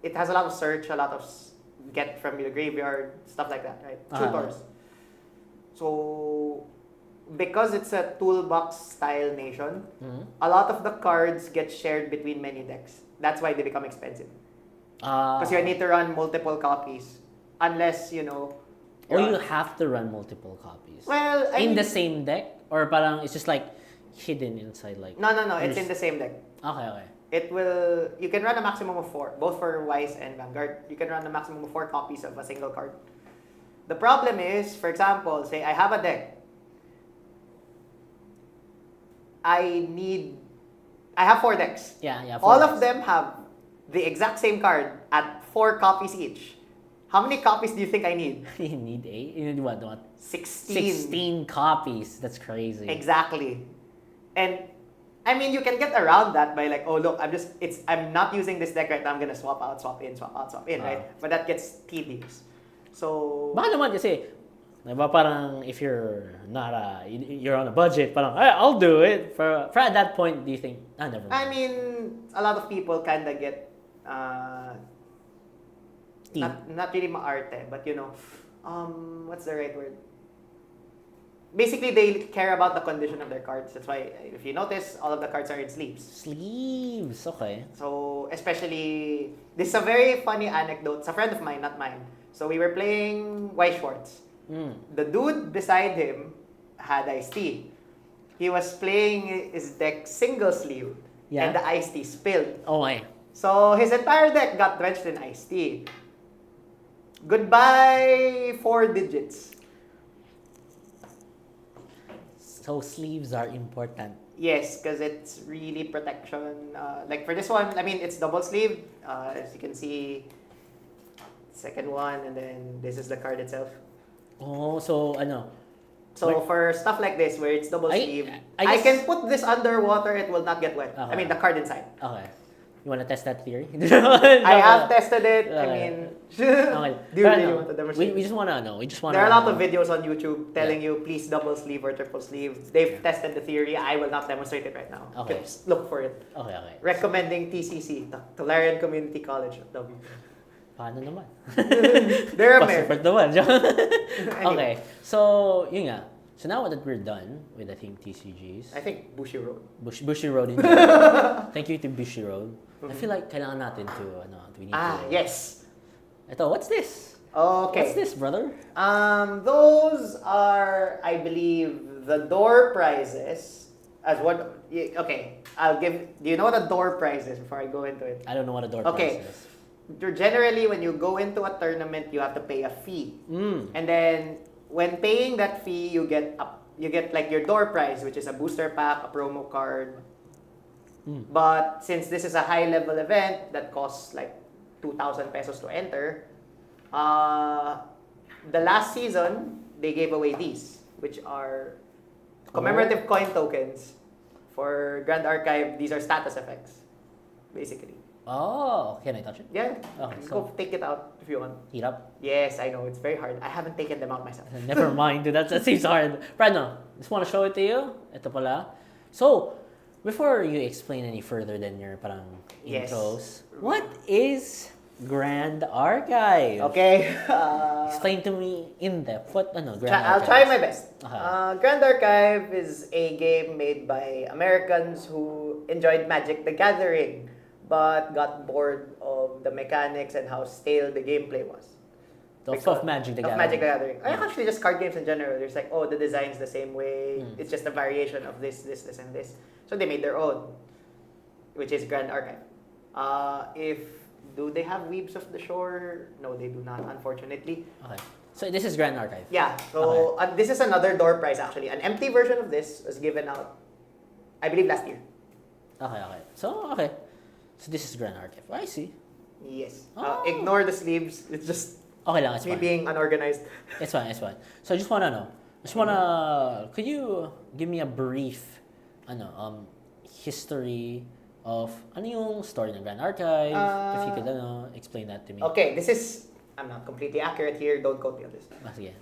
it has a lot of search, a lot of get from the graveyard, stuff like that, right? Tutors. So because it's a toolbox style nation, a lot of the cards get shared between many decks. That's why they become expensive. Ah. Because you need to run multiple copies. Unless, you know... Oh, you have to run multiple copies. Well, I in mean, the same deck? Or parang it's just like hidden inside like... No. It's in the same deck. Okay. It will... You can run a maximum of 4. Both for Wise and Vanguard. You can run a maximum of 4 copies of a single card. The problem is, for example, say I have a deck. I have 4 decks. Yeah. All of them have the exact same card at 4 copies each. How many copies do you think I need? You need 8? You need what? 16. 16 copies. That's crazy. Exactly. And I mean, you can get around that by like, oh look, I'm not using this deck right now. I'm gonna swap out, swap in, swap out, swap in, right? But that gets tedious. So. Baka naman kasi, diba parang if you're not you're on a budget, parang I'll do it. For at that point, do you think? Never mind. I mean, a lot of people kind of get not really maarte, but you know, what's the right word? Basically, they care about the condition of their cards. That's why, if you notice, all of the cards are in sleeves. Sleeves, okay. So, especially, this is a very funny anecdote. It's a friend of mine, not mine. So, we were playing White Schwartz. The dude beside him had iced tea. He was playing his deck single sleeve, and the iced tea spilled. Oh my. So, his entire deck got drenched in iced tea. Goodbye 4 digits. So sleeves are important. Yes, because it's really protection. Like for this one, I mean, it's double sleeve. As you can see, second one, and then this is the card itself. Oh, so So for stuff like this, where it's double sleeve, I I can put this underwater, it will not get wet. Okay. I mean, the card inside. Okay. You want to test that theory? I have tested it. I mean, okay. do you really want to demonstrate? We just want to know. We just want. There are a lot of videos on YouTube telling you please double sleeve or triple sleeve. They've tested the theory. I will not demonstrate it right now. Okay. Just look for it. Okay. Recommending TCC, Tularian Community College. Paano naman? They're American. Passport naman. Anyway. Okay. So, yun nga. So now that we're done with, I think, TCGs. I think Bushi Road. Bushi Road in general. Thank you to Bushi Road. I feel like kailangan natin to, we need to... yes. Ito, what's this? Okay. What's this, brother? Those are, I believe, the door prizes. As what? Okay, I'll give. Do you know what a door prize is before I go into it? I don't know what a door prize is. Generally, when you go into a tournament, you have to pay a fee, and then when paying that fee, you get like your door prize, which is a booster pack, a promo card. But since this is a high level event that costs like 2,000 pesos to enter, the last season they gave away these, which are commemorative coin tokens for Grand Archive. These are status effects, basically. Oh, can I touch it? Yeah. Okay, Go take it out if you want. Heat up. Yes, I know it's very hard. I haven't taken them out myself. Never mind, dude. That seems hard. Right now, just want to show it to you. Ito pala. So, before you explain any further than your parang intros, what is Grand Archive? Okay. Explain to me in depth. What Grand Archive? I'll try my best. Okay. Grand Archive is a game made by Americans who enjoyed Magic the Gathering, but got bored of the mechanics and how stale the gameplay was. Of Magic the Gathering. Magic the Gathering. Actually, just card games in general. There's like, the design's the same way. It's just a variation of this, and this. So they made their own, which is Grand Archive. Do they have Weebs of the Shore? No, they do not, unfortunately. Okay. So this is Grand Archive. Yeah. So this is another door prize actually. An empty version of this was given out, I believe, last year. Okay. So this is Grand Archive. I see. Yes. Ignore the sleeves. It's just okay lang. It's me fine. being unorganized. It's fine. So I just wanna know. Could you give me a brief, history of yung story ng Grand Archive? If you could, explain that to me. Okay, I'm not completely accurate here. Don't quote me on this. Sige.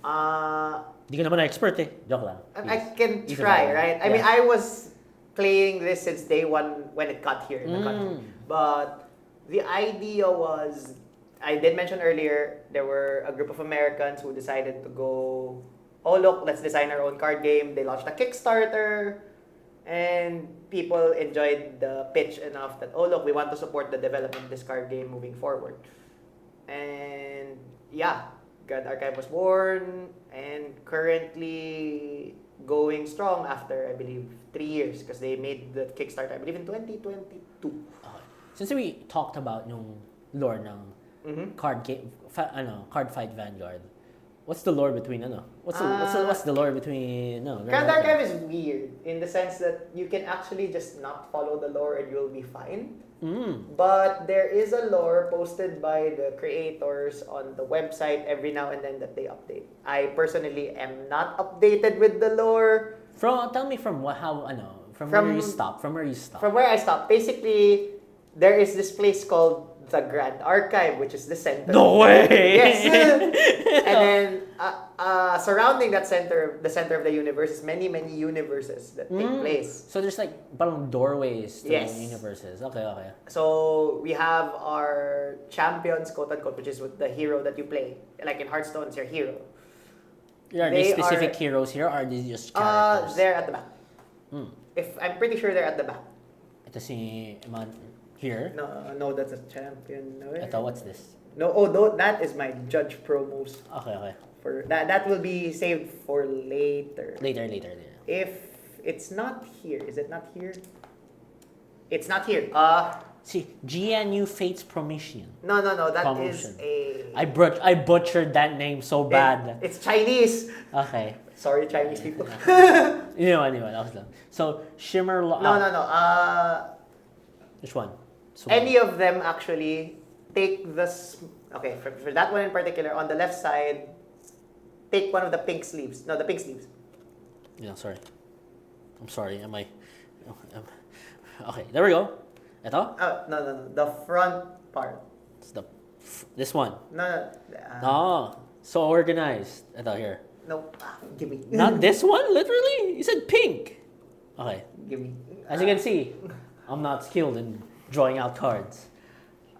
Di ka naman na-expert eh. Joke lang. I can try, right? I mean, I was playing this since day one when it got here in the country. But the idea was, I did mention earlier, there were a group of Americans who decided to go, oh look, let's design our own card game. They launched a Kickstarter. And people enjoyed the pitch enough that, oh look, we want to support the development of this card game moving forward. And yeah, Grand Archive was born and currently going strong after, I believe, 3 years because they made the Kickstarter, I believe, in 2022. Okay. Since we talked about yung lore ng card game, Card Fight Vanguard, what's the lore between what's the lore between Grand Archive is weird in the sense that you can actually just not follow the lore and you'll be fine. But there is a lore posted by the creators on the website every now and then that they update. I personally am not updated with the lore. Tell me from where you stop. From where I stopped. Basically, there is this place called the Grand Archive, which is the center. No way! Yes. And then surrounding that center, the center of the universe, is many universes that take place. So there's like parang doorways to universes. Okay. So we have our champions, quote unquote, which is with the hero that you play. Like in Hearthstone, it's your hero. Are there specific heroes here, or are they just characters? They're at the back. If I'm pretty sure they're at the back. Ito si here. No, that's a champion. No, Ito, what's this? No, that is my Judge promos. Okay. For that will be saved for later. Later. If it's not here, is it not here? It's not here. See, GNU Fates Promission. No, that is a... I butchered that name so bad. It's Chinese. Okay. Sorry, Chinese people. Anyway, that was done. So, Shimmer... No. Which one? Any of them actually take this. Okay, for that one in particular, on the left side, take one of the pink sleeves. No, the pink sleeves. Yeah, sorry. I'm sorry. Okay, there we go. Ito? No. The front part. It's this one. No. So organized. Ito, here. No, give me. Not this one? Literally? You said pink. Okay. Give me. As you can see, I'm not skilled in drawing out cards.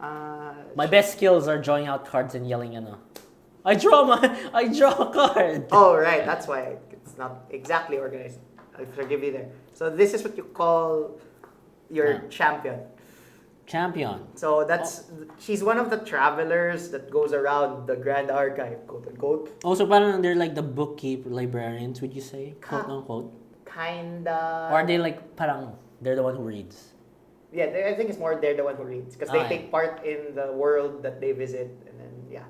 My best skills are drawing out cards and yelling, I draw a card. Oh, right. That's why it's not exactly organized. I forgive you there. So this is what you call your champion. So she's one of the travelers that goes around the Grand Archive, quote unquote. Also, parang they're like the bookkeeper librarians, would you say? Quote unquote. Kinda. Or are they like parang they're the one who reads? Yeah, I think it's more they're the one who reads because they take part in the world that they visit, and then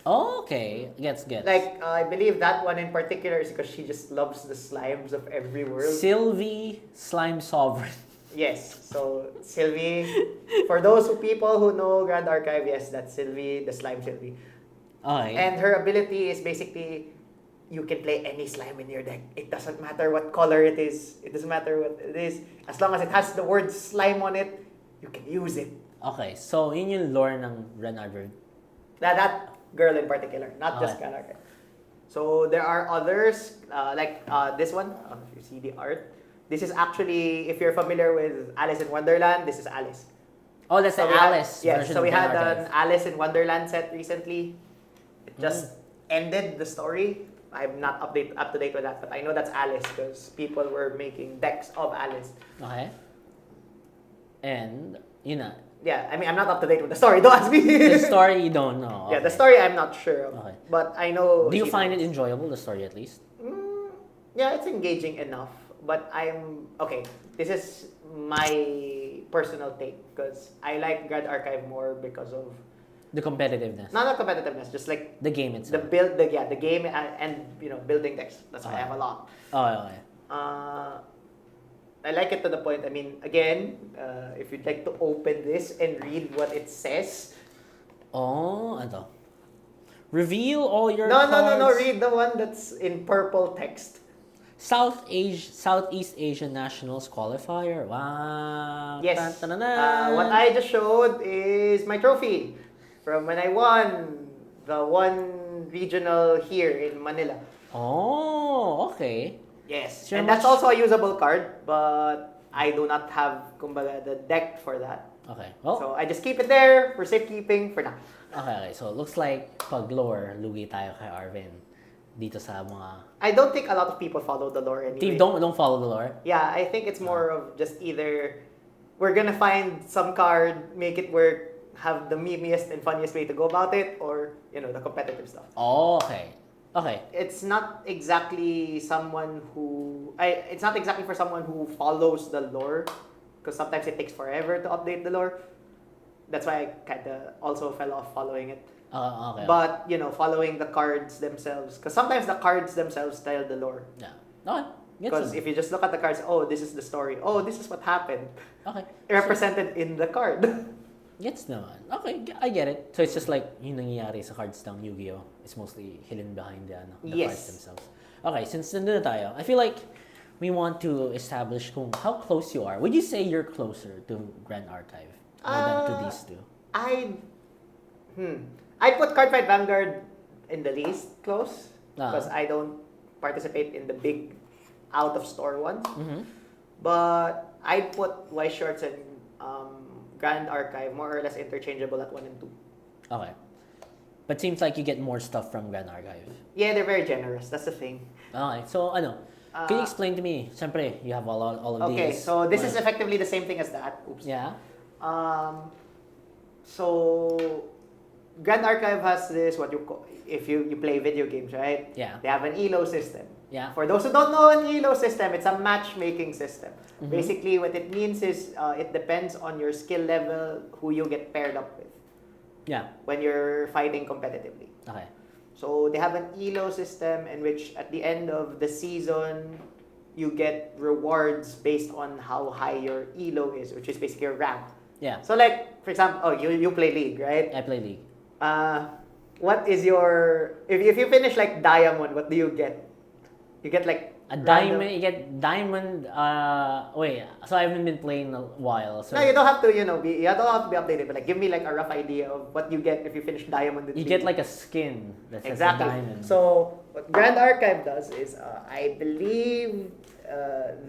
Oh, okay. Gets. Like I believe that one in particular is because she just loves the slimes of every world. Sylvie, Slime Sovereign. Yes. So Sylvie, for those people who know Grand Archive, yes, that's Sylvie, the slime Sylvie. Okay. And her ability is basically you can play any slime in your deck. It doesn't matter what color it is. It doesn't matter what it is. As long as it has the word slime on it, you can use it. Okay, so yun yung lore ng Renarver. That girl in particular, not just Grand Archive. So there are others, like this one. If you see the art. This is actually, if you're familiar with Alice in Wonderland, this is Alice. Oh, that's the Alice version. Yes, so we of had Archive. an Alice in Wonderland set recently. It just ended the story. I'm not up to date with that, but I know that's Alice because people were making decks of Alice. Okay. And, Yeah, I mean, I'm not up to date with the story. Don't ask me. the story you don't know. Okay. Yeah, the story I'm not sure of. Okay. But I know... Do you find it enjoyable, the story at least? Yeah, it's engaging enough. But okay, this is my personal take because I like Grand Archive more because of the competitiveness. Not the competitiveness, just like the game itself. The game and building decks. That's why I have a lot. Oh, okay. I like it to the point. I mean, again, if you'd like to open this and read what it says. Oh, ito. Reveal all your No. cards. Read the one that's in purple text. Southeast Asian Nationals qualifier. Wow. Yes. What I just showed is my trophy from when I won the one regional here in Manila. Oh, okay. Yes. And that's also a usable card, but I do not have kumbaga the deck for that. Okay. Well, so I just keep it there for safekeeping for now. Okay. So it looks like pag lore, lugi tayo kay Arvin. dito sa mga... I don't think a lot of people follow the lore anyway. Team, don't follow the lore? Yeah, I think it's more of just either we're gonna find some card, make it work, have the memeiest and funniest way to go about it, or, you know, the competitive stuff. Oh, okay. Okay. It's not exactly someone who... it's not exactly for someone who follows the lore, because sometimes it takes forever to update the lore. That's why I kind of also fell off following it. Okay. But, you know, following the cards themselves. Because sometimes the cards themselves tell the lore. Yeah. Okay. Because if you just look at the cards, oh, this is the story. Oh, this is what happened. Okay. Represented in the card. Gets naman. Okay, I get it. So it's just like yung nangyayari sa cards ng Yu-Gi-Oh! It's mostly hidden behind the cards themselves. Okay, since nandun na tayo, I feel like we want to establish kung how close you are. Would you say you're closer to Grand Archive more than to these two? I'd put Cardfight Vanguard in the least close because Uh-huh. I don't participate in the big out-of-store ones. Mm-hmm. But I'd put White Shorts and Grand Archive more or less interchangeable at 1 and 2. Okay. But seems like you get more stuff from Grand Archive. Yeah, they're very generous. That's the thing. Okay, so can you explain to me? Siyempre, you have all of these. Okay, so this is effectively the same thing as that. Oops. Yeah. So Grand Archive has this what you call if you play video games, right? Yeah. They have an ELO system. Yeah. For those who don't know an ELO system, it's a matchmaking system. Mm-hmm. Basically, what it means is it depends on your skill level who you get paired up with. Yeah. When you're fighting competitively. Okay. So they have an ELO system in which at the end of the season, you get rewards based on how high your ELO is, which is basically your rank. Yeah. So like, for example, you play League, right? I play League. What is your... If you finish like Diamond, what do you get? You get like... A diamond, you get diamond, wait, so I haven't been playing a while, so... No, you don't have to, you don't have to be updated, but like give me like a rough idea of what you get if you finish Diamond. You get like a skin that says exactly. diamond. So, what Grand Archive does is, I believe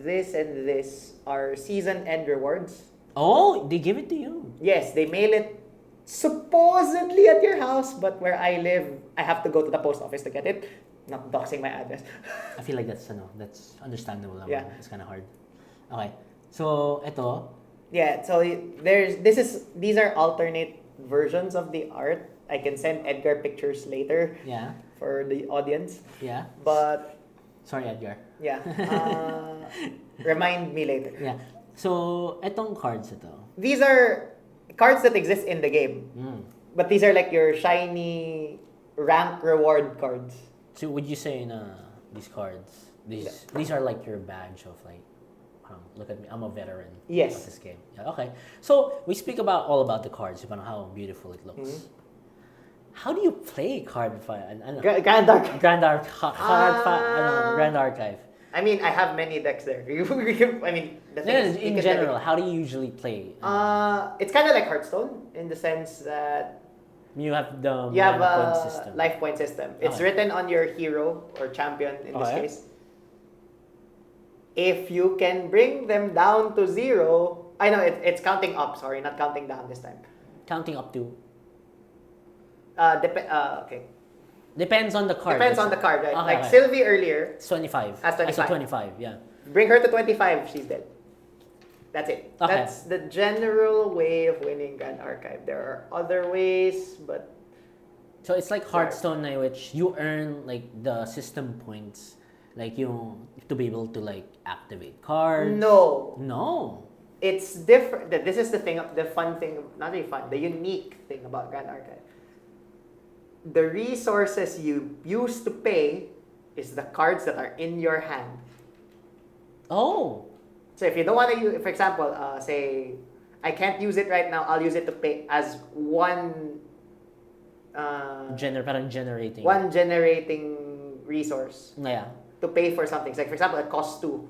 this and this are season end rewards. Oh, they give it to you. Yes, they mail it supposedly at your house, but where I live, I have to go to the post office to get it. Not doxing my address. I feel like that's understandable naman. Yeah. It's kind of hard. Okay. So, ito. Yeah, so these are alternate versions of the art. I can send Edgar pictures later. Yeah. For the audience. Yeah. But sorry, Edgar. yeah. Remind me later. Yeah. So, etong cards ito. These are cards that exist in the game. Mm. But these are like your shiny rank reward cards. So, would you say these cards, these are like your badge of like, look at me, I'm a veteran Yes. of this game. Yeah, okay. So, we speak all about the cards, how beautiful it looks. Mm-hmm. How do you play card fight? Grand Archive. Grand Archive. I mean, I have many decks there. I mean, the thing is, in general, how do you usually play? It's kind of like Hearthstone in the sense that you have the you have point a system. life point system. It's Okay. written on your hero or champion in this Okay. case. If you can bring them down to 0, I know it's counting up. Sorry, not counting down this time. Counting up to. Okay. Depends on the card. Depends on the card, right? Okay, Like okay. Sylvie earlier, It's 25. As 25. 25, yeah. bring her to 25, she's dead. That's it. Okay. That's the general way of winning Grand Archive. There are other ways, but So it's like Hearthstone na which you earn like the system points, like yung to be able to like activate cards. no. No. It's different. This is the thing, the fun thing, not really fun, the unique thing about Grand Archive. The resources you use to pay is the cards that are in your hand. Oh. So if you don't want to use, for example, say, I can't use it right now, I'll use it to pay as one Parang generating. one generating resource Yeah. to pay for something. So like for example, it costs 2.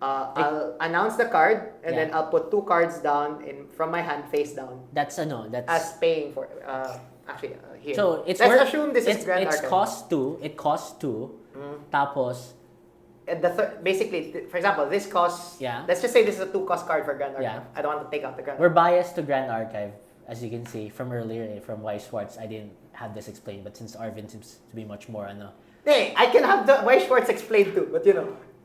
I'll announce the card and then I'll put 2 cards down from my hand face down That's as paying for actually here. So it's let's assume this is Grand it's Archive. cost 2. Tapos And basically, for example, this costs. Yeah. Let's just say this is a 2-cost card for Grand Archive. Yeah. I don't want to take out the Grand. we're biased to Grand Archive, as you can see from earlier from Y Schwartz. I didn't have this explained, but since Arvin seems to be much more Hey, I can have the why Schwartz explained too, but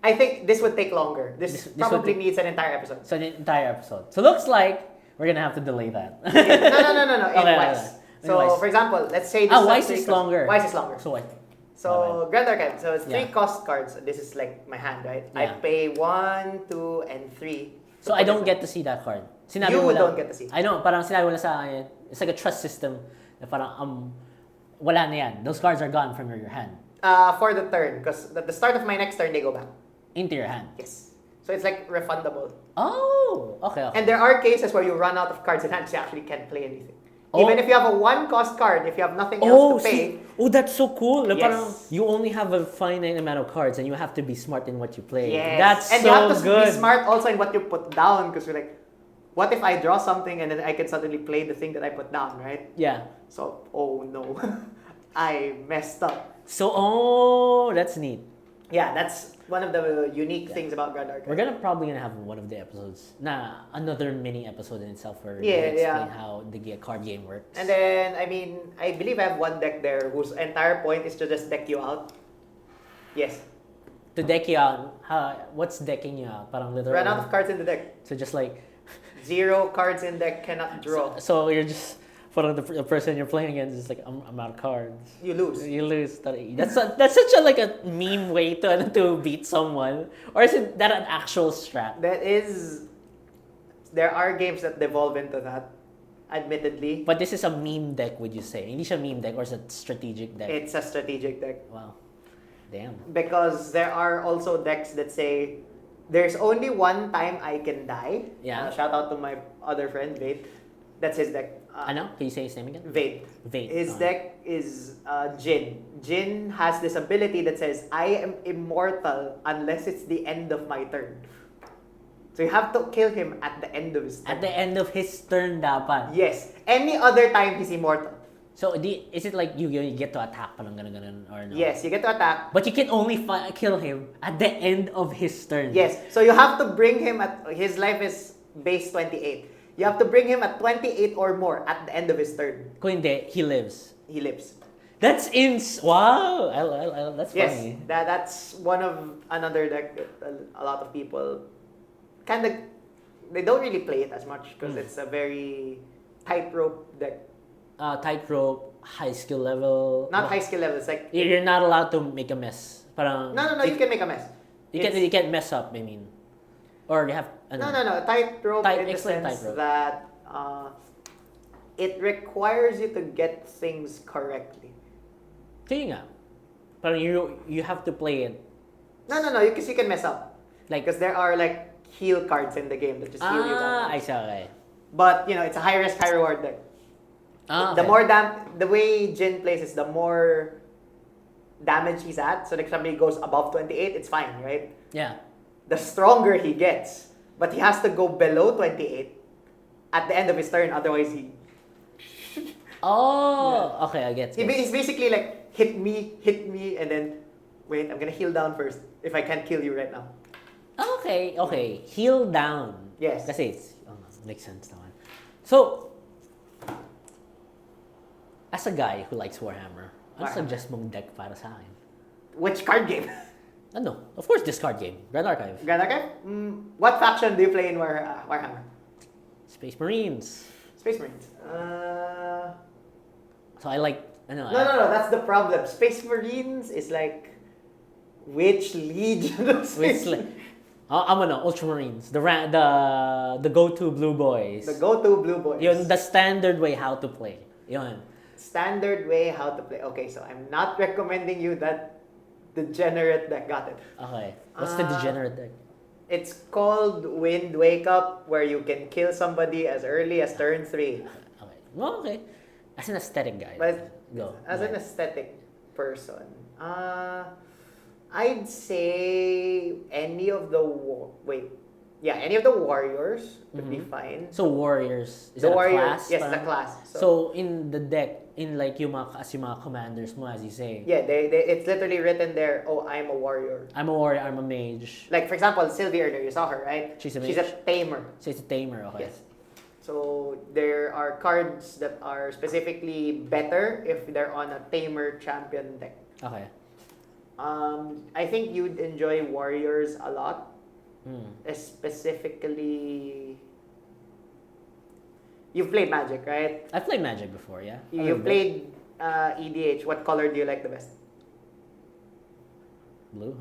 I think this would take longer. This probably needs an entire episode. So an entire episode. So looks like we're gonna have to delay that. No. In Okay, Wise. in So Wise. for example, let's say this Wise is longer. Wise is longer. So what? So Grand Archive. So it's 3 Yeah. cost cards. This is like my hand, right? I Yeah. pay 1, 2, and 3. So I don't get to see that card. Sinabi You mo lang- don't get to see. I know, parang sinabi mo lang sa akin, it's like a trust system na parang wala na yan. Those cards are gone from your hand. For the turn, because at the start of my next turn, they go back. Into your hand. Yes. So it's like refundable. Oh, okay. And there are cases where you run out of cards in hand, so you actually can't play anything. Oh. Even if you have a 1-cost card, if you have nothing else to pay. That's so cool. Like, Yes. parang you only have a finite amount of cards and you have to be smart in what you play. Yes. That's and so you have to good. be smart also in what you put down, because you're like, what if I draw something and then I can suddenly play the thing that I put down, right? Yeah. So, oh no, I messed up. So, that's neat. Yeah, that's one of the unique things about Grand Archive. We're probably gonna have one of the episodes, another mini episode in itself where we Yeah, explain yeah. how the card game works. And then, I believe I have one deck there whose entire point is to just deck you out. Yes. To deck you out, what's decking you out? Parang literally. Run out of cards in the deck. So just like 0 cards in deck, cannot draw. So you're just the person you're playing against is like I'm out of cards. You lose. You lose. That's such a like a meme way to beat someone, or is it that an actual strat? There are games that devolve into that, admittedly. But this is a meme deck, would you say? Hindi siya meme deck or is it strategic deck? It's a strategic deck. Wow. Damn. Because there are also decks that say, there's only one time I can die. Yeah. Shout out to my other friend, Vade. That's his deck. Ano? Can you say his name again? Vade. Vade. His deck is Jin. Jin has this ability that says, I am immortal unless it's the end of my turn. So you have to kill him at the end of his turn. At the end of his turn dapat. Yes. Any other time, he's immortal. So is it like you get to attack parang ganun or no? Yes, you get to attack. But you can only kill him at the end of his turn. Yes. So you have to bring him at, his life is base 28. You have to bring him at 28 or more at the end of his turn. Kung hindi, he lives. He lives. That's wow. That's funny. Yes, that's one of another deck that a lot of people kind of, they don't really play it as much because it's a very tightrope deck. Tightrope, high skill level. Not high skill level. It's like You're not allowed to make a mess. Parang no. You can make a mess. You can't mess up. I mean, or you have No. Tightrope in the sense tightrope. that it requires you to get things correctly. Kaya nga. Parang you have to play it. No. Because you can mess up. Like Because there are like heal cards in the game that just heal you down. I see. Okay. But it's a high risk, high reward deck. Okay. The more the way Jin plays is the more damage he's at. So like if somebody goes above 28, it's fine, right? Yeah. The stronger he gets, but he has to go below 28 at the end of his turn. Otherwise, Okay, I get it. he's basically like hit me, and then wait, I'm gonna heal down first if I can't kill you right now. Okay. Heal down. Yes. Kasi makes sense naman. So, as a guy who likes Warhammer, ano suggest mong deck para sa akin? Which card game? Ano? Of course, this card game. Grand Archive. Grand Archive? What faction do you play in Warhammer? Space Marines. Space Marines. So I like... No. That's the problem. Space Marines is like... Which Legion of Space Marines? Ultramarines. The go-to blue boys. The go-to blue boys. Yun, the standard way how to play. Yun. Standard way how to play. Okay, so I'm not recommending you that degenerate deck. Got it. Okay. What's the degenerate deck? It's called Wind Wake Up, where you can kill somebody as early as turn 3. Okay. Well, okay. As an aesthetic guy. But Go. as an aesthetic person, I'd say any of the warriors would be fine. So warriors. Is The that warrior, a class? yes, Parang- the class. So in the deck, in like yung mga commanders mo, as you say. Yeah, it's literally written there. Oh, I'm a warrior. I'm a warrior. I'm a mage. Like for example, Sylvie earlier, you saw her, right? She's a She's a mage. tamer. So it's a tamer. Okay. Yes. So there are cards that are specifically better if they're on a tamer champion deck. Okay. I think you'd enjoy Warriors a lot. Mm. Specifically, you've played Magic, right? I've played Magic before, yeah. You've played EDH. What color do you like the best? Blue.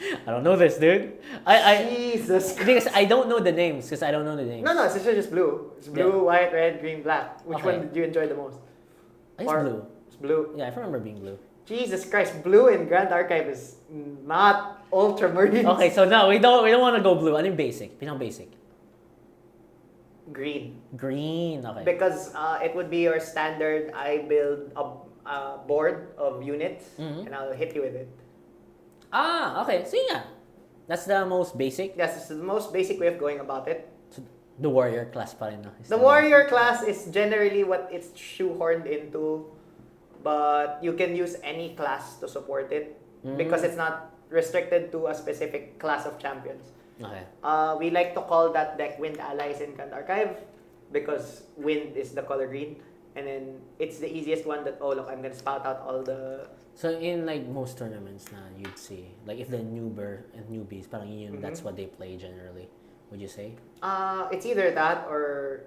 I don't know this, dude. I Jesus because I don't know the names. Because I don't know the names. No, it's just blue. It's blue, white, red, green, black. Which Okay. one did you enjoy the most? I guess blue. It's blue. Yeah, I remember being blue. Jesus Christ, blue in Grand Archive is not ultramarine. Okay, so no, we don't want to go blue. Ano yung basic? Pinang basic. Green. Green. Okay. Because it would be your standard. I build a board of units, Mhm. and I'll hit you with it. Ah, okay. So yeah, that's the most basic. Yes, this is the most basic way of going about it. So, the warrior class pa rin, no? The warrior class is generally what it's shoehorned into, but you can use any class to support it because it's not restricted to a specific class of champions. Okay. We like to call that deck Wind Allies in Grand Archive because wind is the color green, and then it's the easiest one that, oh look, I'm gonna spout out all the... So in like most tournaments na you'd see, like if the newbies, parang yun, that's what they play generally. Would you say? It's either that or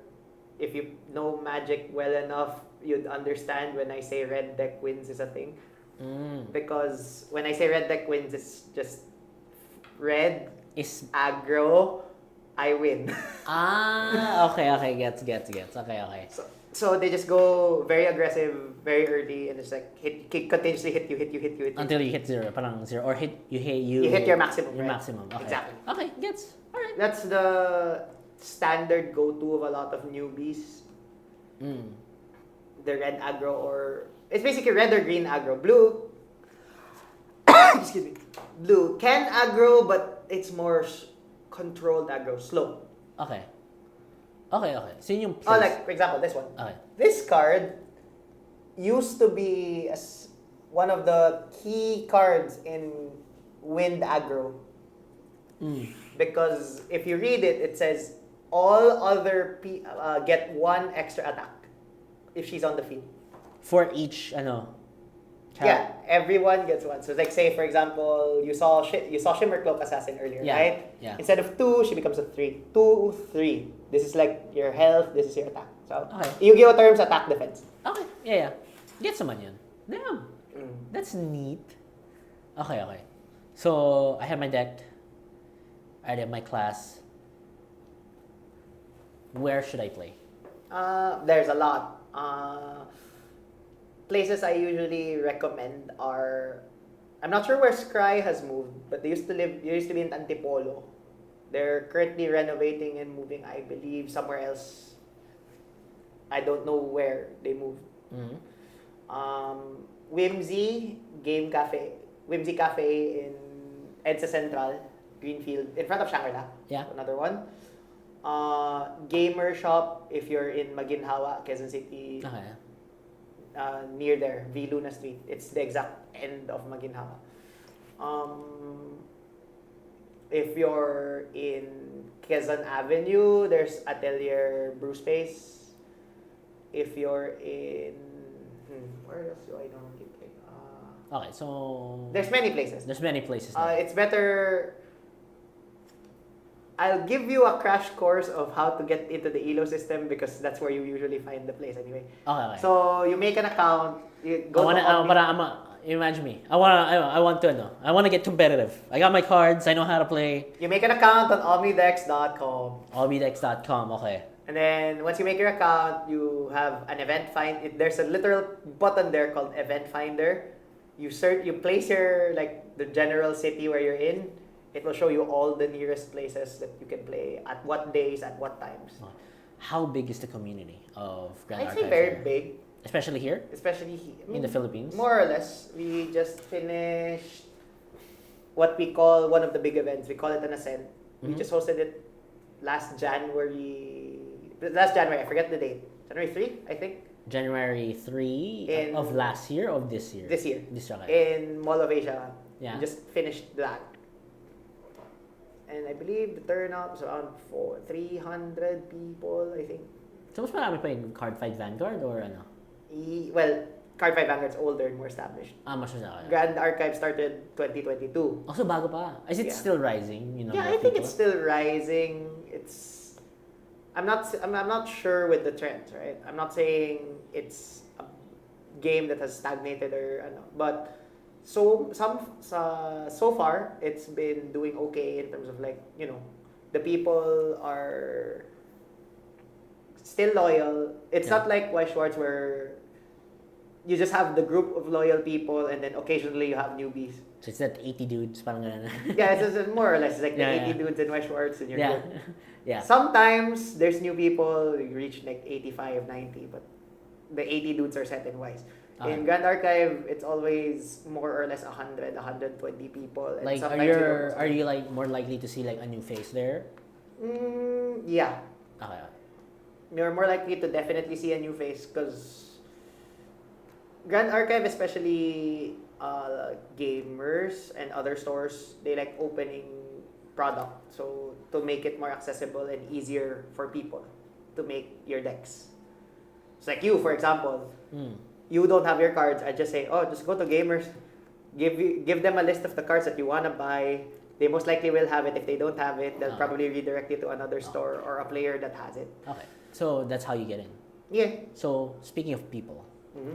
if you know Magic well enough, you'd understand when I say red deck wins is a thing. Because when I say red deck wins, it's just red Is aggro, I win. okay, gets. Okay. So they just go very aggressive, very early, and it's like continuously hit you. Until you hit zero, parang zero, or you hit your maximum. Your right? maximum. Okay. Exactly. Okay, gets. All right. That's the standard go-to of a lot of newbies. The red aggro, or it's basically red or green aggro. Blue, excuse me. Blue can aggro, but it's more controlled aggro, slow. Okay. So yun yung Oh, like for example, this one. Okay. This card used to be one of the key cards in wind aggro. Because if you read it, it says all other get one extra attack if she's on the field. For each Yeah, everyone gets one. So like say for example, you saw Shimmer Cloak Assassin earlier, right? Yeah. Instead of 2, she becomes a 3. 2, 3. This is like your health, this is your attack. So Yu-Gi-Oh terms attack defense. Okay. Yeah. Get naman yan. Damn. That's neat. Okay. So I have my deck. I have my class. Where should I play? There's a lot. Places I usually recommend are, I'm not sure where Scry has moved, but they used to be in Antipolo. They're currently renovating and moving, I believe, somewhere else. I don't know where they moved. Whimsy Cafe in EDSA Central, Greenfield, in front of Shangri-La. Yeah. Another one. Gamer Shop if you're in Maginhawa, Quezon City. Okay. Near there, V. Luna Street. It's the exact end of Maginhawa. If you're in Quezon Avenue, there's Atelier Brew Space. If you're in... where else do I normally play? Okay, so... There's many places. It's better... I'll give you a crash course of how to get into the ELO system because that's where you usually find the place anyway. Okay. So you make an account. You go imagine me. I want to get competitive. I got my cards. I know how to play. You make an account on omnidex.com. Omnidex.com. Okay. And then once you make your account, you have an event find. There's a literal button there called Event Finder. You place your the general city where you're in. It will show you all the nearest places that you can play at what days, at what times. How big is the community of Grand I'd Archive? say very big. Especially here? In the Philippines? More or less. We just finished what we call one of the big events. We call it an Ascent. We just hosted it last January. I forget the date. January 3, I think. January 3 of last year or this year? This year. This year. In Mall of Asia. Yeah. We just finished that. And I believe the turnout was around 300 people, I think. So mas marami pa yung Card Fight Vanguard or ano? Well, Card 5 Vanguard's older and more established. Much na ako. Grand Archive started 2022. Also, bago pa. Is it still rising? You know, yeah, I think it's still rising. I'm not sure with the trends, right? I'm not saying it's a game that has stagnated or ano, but so far it's been doing okay in terms of like, you know, the people are still loyal. It's not like West Schwartz where you just have the group of loyal people and then occasionally you have newbies. So it's that 80 dudes, parang ganun. Yeah, it's more or less like the 80 dudes in West Schwartz and you're good. Yeah. Sometimes there's new people, you reach like 85, 90, but the 80 dudes are set in wise. In Grand Archive, it's always more or less 100, 120 people. And like, are you like more likely to see like a new face there? Yeah. Okay. You're more likely to definitely see a new face because Grand Archive, especially gamers and other stores, they like opening product. So to make it more accessible and easier for people to make your decks. It's like you, for example. You don't have your cards. I just say, oh, just go to Gamers. Give them a list of the cards that you want to buy. They most likely will have it. If they don't have it, they'll probably redirect you to another store or a player that has it. Okay. So that's how you get in. Yeah. So speaking of people,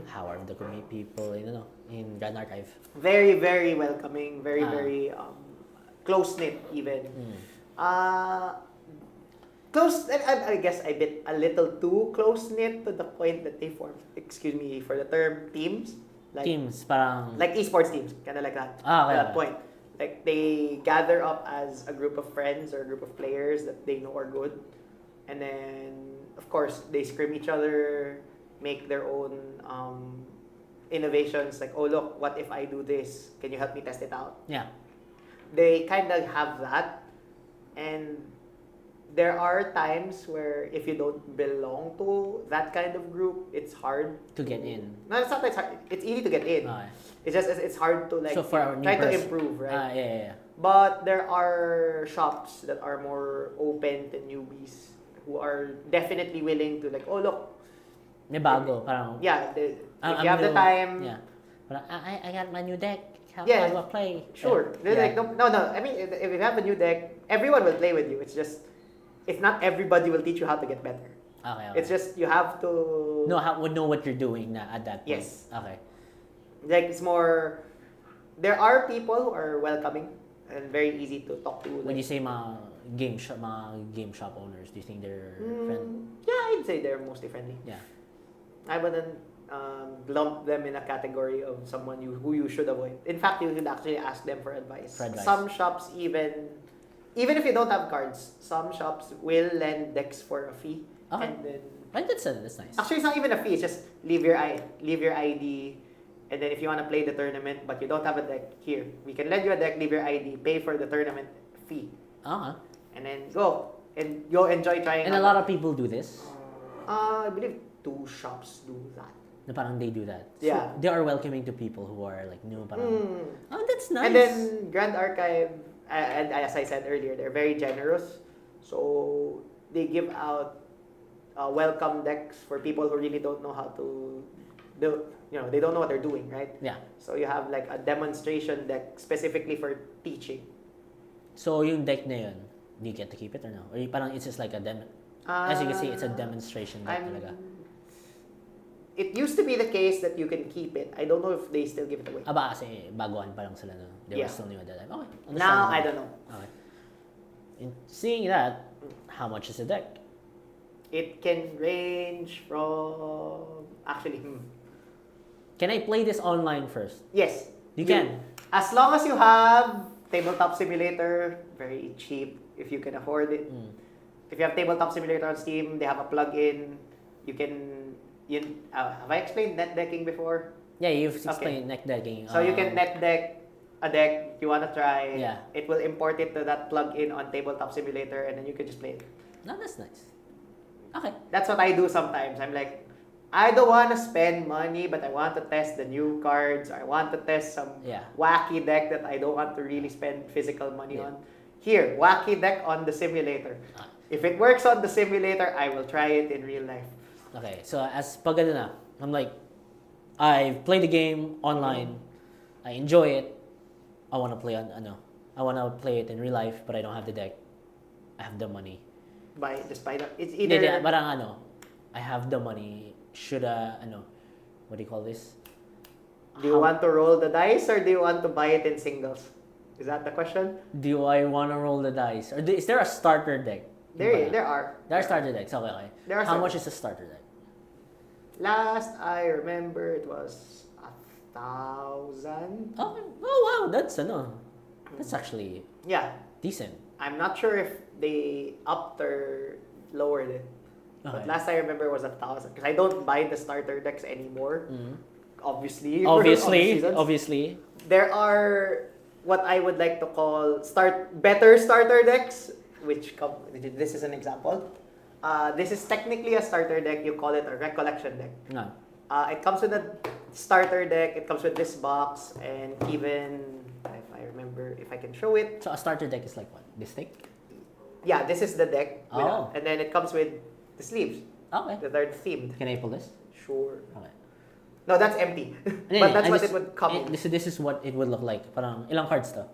how are the community people in Grand Archive? Very, very welcoming. Very, very close-knit even. Close, I guess a little too close-knit to the point that they form, excuse me for the term, teams. Like, teams, parang... Like esports teams, kind of like that. Okay. That point. Like they gather up as a group of friends or a group of players that they know are good. And then, of course, they scrim each other, make their own innovations. Like, oh look, what if I do this? Can you help me test it out? Yeah. They kind of have that. And there are times where if you don't belong to that kind of group, it's hard to get in. No, it's not like it's hard. It's easy to get in. Okay. It's just it's hard to like so for try to improve, right? Yeah. But there are shops that are more open to newbies who are definitely willing to like, oh look, may bago, parang if you have the time. Yeah. Parang, I got my new deck. How Yeah. do I play? Sure. Like, no. I mean, if you have a new deck, everyone will play with you. It's just if not everybody will teach you how to get better. Okay. It's just you have to know what you're doing at that point. Yes. Okay. Like it's more. There are people who are welcoming and very easy to talk to. When you say mga game shop owners, do you think they're friendly? Yeah, I'd say they're mostly friendly. Yeah. I wouldn't lump them in a category of someone who you should avoid. In fact, you should actually ask them for advice. Some shops even if you don't have cards, some shops will lend decks for a fee. Okay. And then That's nice. actually, it's not even a fee. It's just leave your ID, and then if you want to play the tournament but you don't have a deck, here we can lend you a deck. Leave your ID, pay for the tournament fee, and then go and you'll enjoy trying. And a lot of people do this. I believe 2 shops do that. Na parang they do that. Yeah. So they are welcoming to people who are like new. Parang, that's nice. And then Grand Archive, and as I said earlier, they're very generous. So they give out welcome decks for people who really don't know how to do. They don't know what they're doing, right? Yeah. So you have like a demonstration deck specifically for teaching. So yung deck na yun, do you get to keep it or no? Or parang it's just like a demo? As you can see, it's a demonstration deck talaga. It used to be the case that you can keep it. I don't know if they still give it away. Aba kasi baguhan pa lang sila no. They were still new at that time. Okay. Now I don't know. Okay. In seeing that, how much is the deck? It can range from actually. Can I play this online first? Yes. You can. As long as you have Tabletop Simulator, very cheap if you can afford it. If you have Tabletop Simulator on Steam, they have a plug-in. You can. Have I explained net decking before? Yeah, you've explained net decking. So you can net deck a deck you want to try. Yeah. It will import it to that plug-in on Tabletop Simulator, and then you can just play it. No, that's nice. Okay. That's what I do sometimes. I'm like, I don't want to spend money, but I want to test the new cards. I want to test some wacky deck that I don't want to really spend physical money on. Here, wacky deck on the simulator. If it works on the simulator, I will try it in real life. Okay, so as pag ano na, I'm like, I've played the game online. I enjoy it. I want to play I want to play it in real life, but I don't have the deck. I have the money. Just buy that. It's Hindi, either parang I have the money. Should what do you call this? do you want to roll the dice or do you want to buy it in singles? Is that the question? Do I want to roll the dice? Or is there a starter deck? There are. There are starter decks. Okay. How much is a starter deck? Last I remember it was 1,000. Oh wow, that's actually decent. I'm not sure if they upped or lowered it. Okay. But last I remember it was 1,000 because I don't buy the starter decks anymore. Obviously. Obviously. There are what I would like to call better starter decks, this is an example. This is technically a starter deck. You call it a recollection deck. No. It comes with a starter deck. It comes with this box, and even if I remember, if I can show it. So a starter deck is like what? This thing? Yeah, this is the deck. Oh. And then it comes with the sleeves. Okay. That are themed. Can I pull this? Sure. Okay. No, that's empty. But that's what it would come in. This is what it would look like. Parang ilang cards to?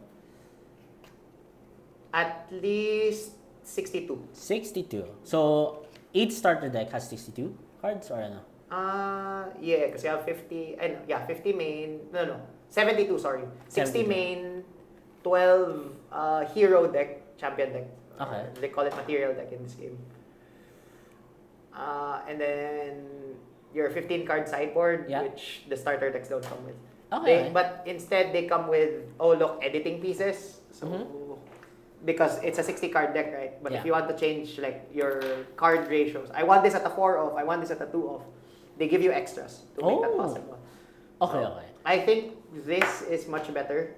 At least 62. 62. So each starter deck has 62 cards or ano? Yeah, because you have 50. 50 main. No. 72, sorry. 60 72. main, 12 hero deck, champion deck. Okay. They call it material deck in this game. And then your 15 card sideboard, which the starter decks don't come with. Okay. But instead, they come with, editing pieces. So, because it's a 60 card deck, right? But if you want to change like your card ratios, I want this at a 4 off, I want this at a 2 off, they give you extras to make that possible. Okay. I think this is much better.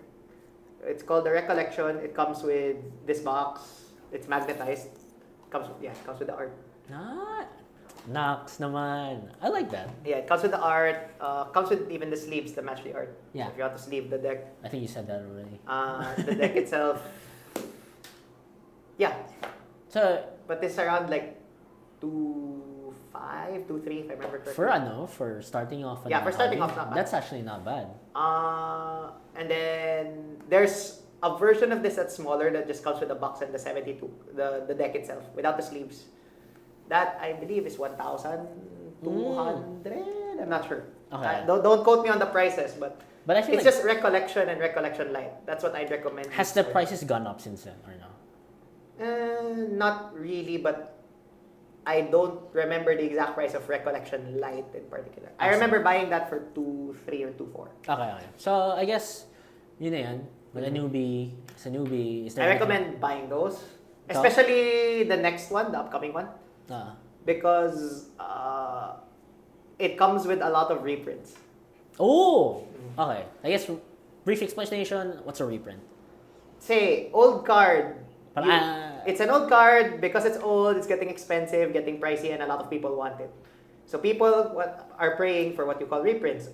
It's called the Recollection. It comes with this box. It's magnetized. It comes with the art. Nox naman. I like that. Yeah, it comes with the art. Comes with even the sleeves to match the art. Yeah. So if you want to sleeve the deck. I think you said that already. The deck itself. Yeah. So, but it's around like 2.5, 2.3 if I remember correctly. For starting off. For starting off, not bad. That's actually not bad. And then there's a version of this that's smaller that just comes with the box and the 72, the deck itself, without the sleeves. That I believe is 1,200. I'm not sure. Okay. Don't quote me on the prices, but I feel it's just Recollection and Recollection Light. That's what I'd recommend. Has the prices gone up since then or no? Not really, but I don't remember the exact price of Recollection Light in particular. I remember buying that for 2.3 or 2.4. Okay. So I guess yun na yan. With a newbie, is there I recommend buying those, especially the next one, the upcoming one, because it comes with a lot of reprints. Oh, okay. I guess brief explanation. What's a reprint? Say old card. It's an old card because it's old. It's getting expensive, getting pricey, and a lot of people want it. So people are praying for what you call reprints.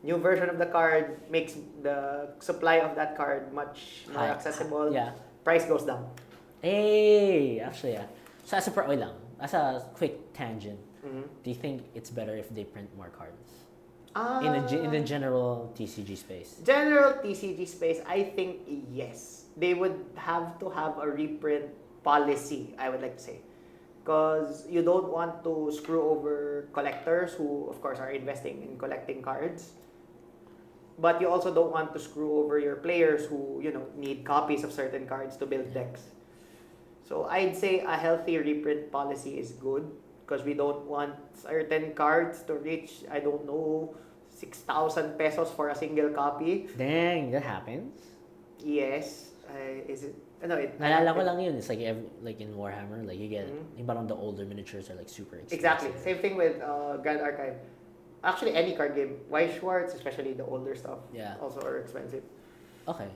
New version of the card makes the supply of that card much more accessible. Yeah. Price goes down. Hey, actually, yeah. So as a quick tangent, do you think it's better if they print more cards? In the general TCG space? General TCG space, I think yes. They would have to have a reprint policy, I would like to say. Because you don't want to screw over collectors who, of course, are investing in collecting cards. But you also don't want to screw over your players who, need copies of certain cards to build decks. So I'd say a healthy reprint policy is good because we don't want certain cards to reach, 6,000 pesos for a single copy. Dang, that happens? Yes. Is it? No, Naalala ko lang yun. It's like in Warhammer, like you get, parang the older miniatures are like super expensive. Exactly. Same thing with Grand Archive. Actually, any card game. Weiss Schwartz, especially the older stuff, also are expensive. Okay.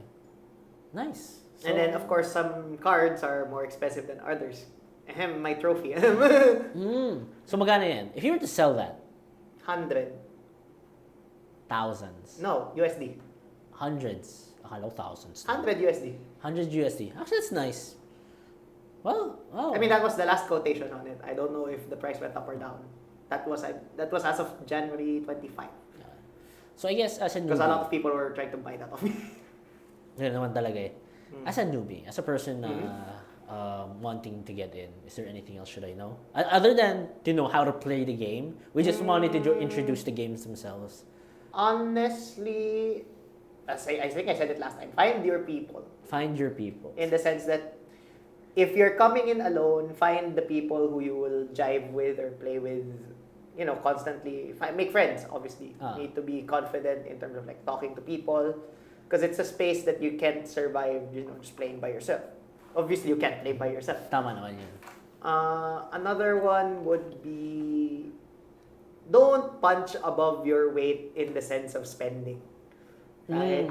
Nice. So, and then, of course, some cards are more expensive than others. My trophy. So, magkano yan? If you were to sell that? 100. Thousands. No, USD. Hundreds. Akala ko thousands. 100 USD. 100 USD. Actually, that's nice. Well, I mean, that was the last quotation on it. I don't know if the price went up or down. That was as of January 25. So I guess as a Because a lot newbie, of people were trying to buy that off me. yun naman talaga eh. As a newbie, as a person na wanting to get in, is there anything else should I know? Other than to know how to play the game, we just wanted to introduce the games themselves. Honestly, I think I said it last time. Find your people. Find your people. In the sense that if you're coming in alone, find the people who you will jive with or play with, constantly. Make friends, obviously. You need to be confident in terms of like talking to people, because it's a space that you can't survive, just playing by yourself. Obviously, you can't play by yourself. Tama naman yun. Another one would be, don't punch above your weight in the sense of spending. Right?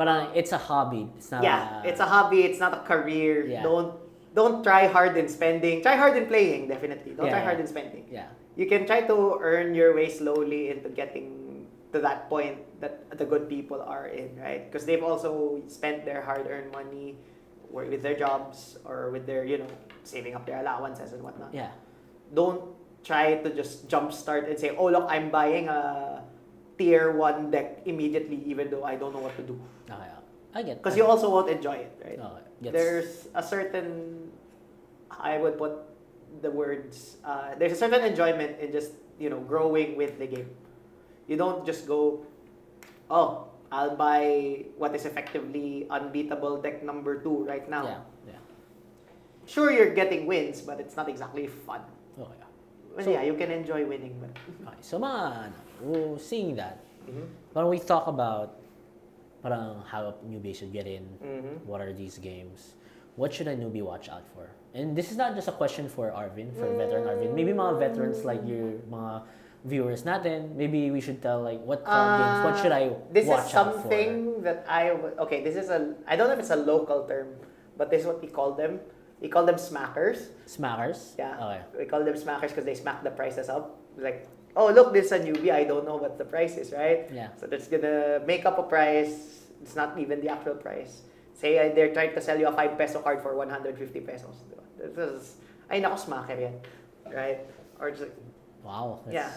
Parang it's a hobby. It's not it's a hobby. It's not a career. Yeah. Don't try hard in spending. Try hard in playing, definitely. Don't try hard in spending. Yeah. You can try to earn your way slowly into getting to that point that the good people are in, right? Because they've also spent their hard-earned money with their jobs or with their, saving up their allowances and whatnot. Yeah. Don't try to just jumpstart and say, oh, look, I'm buying a tier 1 deck immediately even though I don't know what to do. Okay, I get. Because you also won't enjoy it, right? Okay. There's a certain, I would put the words, there's a certain enjoyment in just, growing with the game. You don't just go, oh, I'll buy what is effectively unbeatable deck number 2 right now. Yeah. Sure, you're getting wins, but it's not exactly fun. Okay. Well, So- you can enjoy winning, but... Okay. So seeing that, when we talk about parang how a newbie should get in, what are these games, what should a newbie watch out for? And this is not just a question for Arvin, for veteran Arvin. Maybe mga veterans like your mga viewers natin, maybe we should tell like what card games, what should I this watch is out for? something that okay, this is I don't know if it's a local term, but this is what we call them. We call them smackers. Smackers? Yeah. Okay. We call them smackers because they smack the prices up. Like, oh, look, this is a newbie. I don't know what the price is, right? Yeah. So that's gonna make up a price. It's not even the actual price. Say they're trying to sell you a 5 peso card for 150 pesos. This is, ay nako, smacker yan. Right? Or just, Wow. yeah.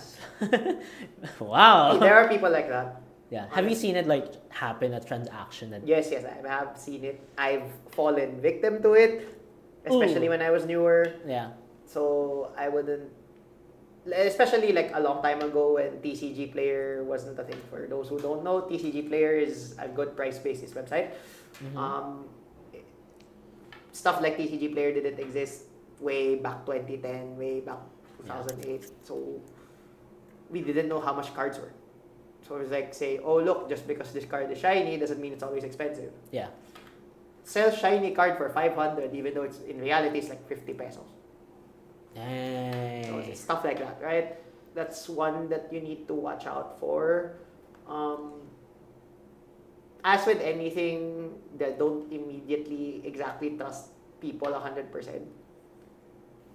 Wow. There are people like that. Yeah. Have you seen it like happen, a transaction that Yes, I have seen it. I've fallen victim to it, especially when I was newer. Yeah. So I wouldn't, especially like a long time ago when TCG Player wasn't a thing. For those who don't know, TCG Player is a good price basis website. Stuff like TCG Player didn't exist way back 2010, way back 2008. So we didn't know how much cards were. So it was like, say, oh look, just because this card is shiny doesn't mean it's always expensive. Yeah. Sell shiny card for 500 even though it's in reality it's like 50 pesos. Dang. So it's stuff like that, right? That's one that you need to watch out for. As with anything, that don't immediately exactly trust people 100%.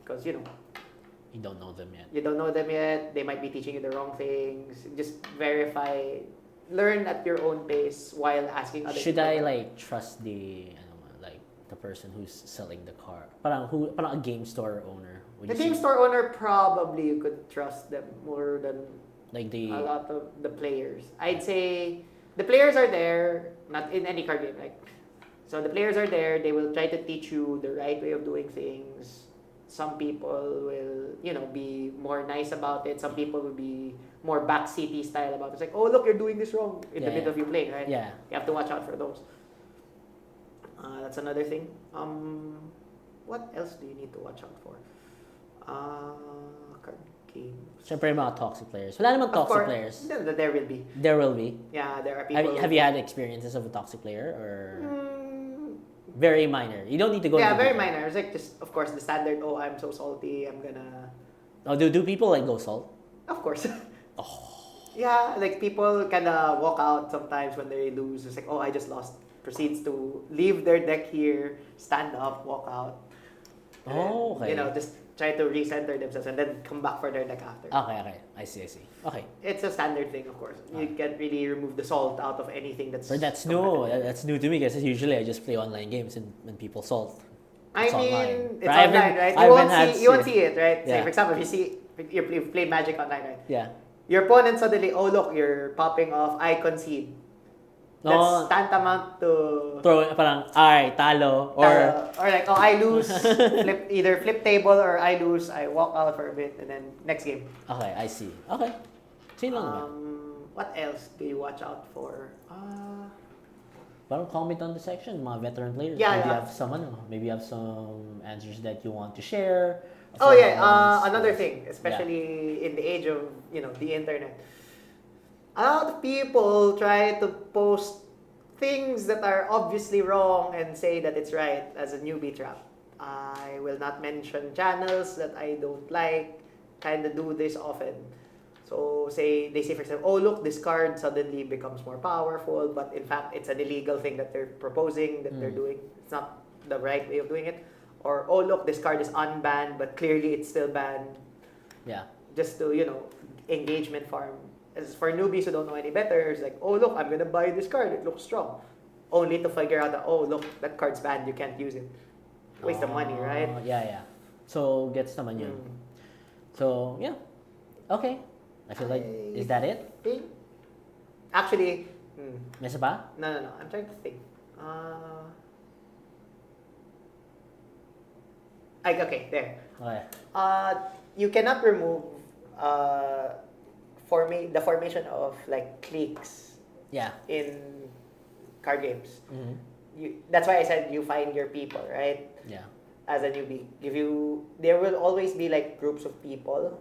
Because, You don't know them yet. you don't know them yet. They might be teaching you the wrong things. Just verify. Learn at your own pace while asking other Should people. I like trust the like the person who's selling the car? Parang a game store owner. Would The you game say? store owner, probably you could trust them more than Like the a lot of the players. I'd say the players are there, not in any card game, like, so the players are there, they will try to teach you the right way of doing things. Some people will, be more nice about it. Some people will be more backseaty style about it. It's like, oh, look, you're doing this wrong in the middle of you playing, right? Yeah. You have to watch out for those. That's another thing. What else do you need to watch out for? Card games. Siyempre yung mga toxic players. Wala namang Of toxic course, players. there will be. There will be. Yeah, there are people. Have you had experiences of a toxic player or very minor? You don't need to go. Yeah, into very detail. minor. It's like just, of course, the standard. Oh, I'm so salty. I'm gonna. Oh, do people like go salt? Of course. Oh. Yeah, like people kind of walk out sometimes when they lose. It's like, oh, I just lost. Proceeds to leave their deck here, stand up, walk out. And Oh, okay. then, just try to recenter themselves and then come back for their deck after. Okay. I see. Okay. It's a standard thing, of course. You can't really remove the salt out of anything that's. But that's new. That's new to me because usually I just play online games and when people salt. I It's mean, online. it's But I online, right? haven't had You won't see it, right? Yeah. Say, for example, if you play Magic online, right? Yeah. your opponent suddenly, oh look, you're popping off, I concede. That's tantamount to throw parang ay talo or like I lose, either flip table or I lose, I walk out for a bit and then next game. Okay, I see. Okay. Sino lang what else do you watch out for? Parang comment on the section, mga veteran players. Yeah, maybe you have some maybe you have some answers that you want to share. Oh yeah, another thing, especially in the age of, the internet. A lot of people try to post things that are obviously wrong and say that it's right as a newbie trap. I will not mention channels that I don't like, kind of do this often. So they say for example, oh look, this card suddenly becomes more powerful, but in fact it's an illegal thing that they're proposing, that they're doing. It's not the right way of doing it. Or oh look, this card is unbanned, but clearly it's still banned. Yeah. Just to, engagement farm. As for newbies who don't know any better, it's like, oh look, I'm gonna buy this card, it looks strong. Only to figure out that, oh look, that card's banned, you can't use it. Waste of money, right? Yeah. So, gets naman yun. So, yeah. Okay. I feel like, is that it? Actually, May isa pa? No. I'm trying to think. Okay, there. Okay. You cannot remove the formation of like cliques. Yeah. In card games. Mm-hmm. That's why I said you find your people, right? Yeah. As a newbie, there will always be like groups of people.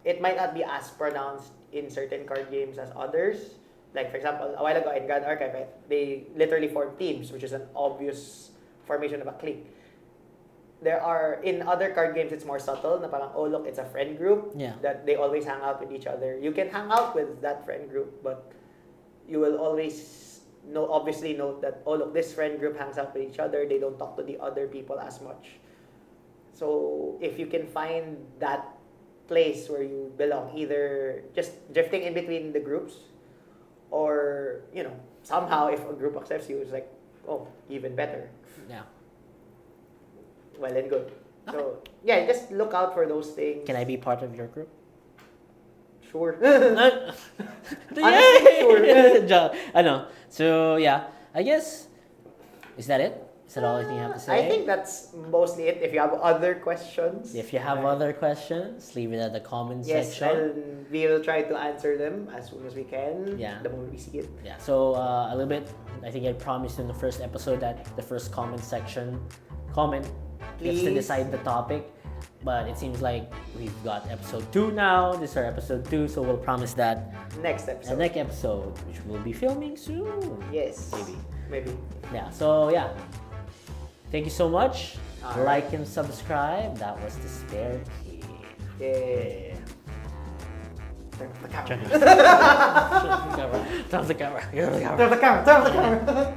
It might not be as pronounced in certain card games as others. Like for example, a while ago in Grand Archive, right, they literally formed teams, which is an obvious formation of a clique. There are, in other card games, it's more subtle, na parang, oh look, it's a friend group, that they always hang out with each other. You can hang out with that friend group, but you will always obviously note that, oh look, this friend group hangs out with each other, they don't talk to the other people as much. So if you can find that place where you belong, either just drifting in between the groups, or, somehow if a group accepts you, it's like, oh, even better. Yeah. Well and good. Okay. So, yeah, just look out for those things. Can I be part of your group? Sure. Honestly, sure. So, yeah. I guess, is that it? Is that all I think you have to say? I think that's mostly it. If you have other questions. If you have other questions, leave it at the comment section. And we will try to answer them as soon as we can. Yeah. The moment we see it. Yeah. So, a little bit, I think I promised in the first episode that the first comment section, gets to decide the topic. But it seems like we've got episode 2 now. This is our episode 2, so we'll promise that next episode. The next episode, which we'll be filming soon. Yes. Maybe. Yeah. So yeah. Thank you so much. All like right. and subscribe. That was the spare key. Yeah. Turn off the camera. Turn off the camera. Turn off the camera.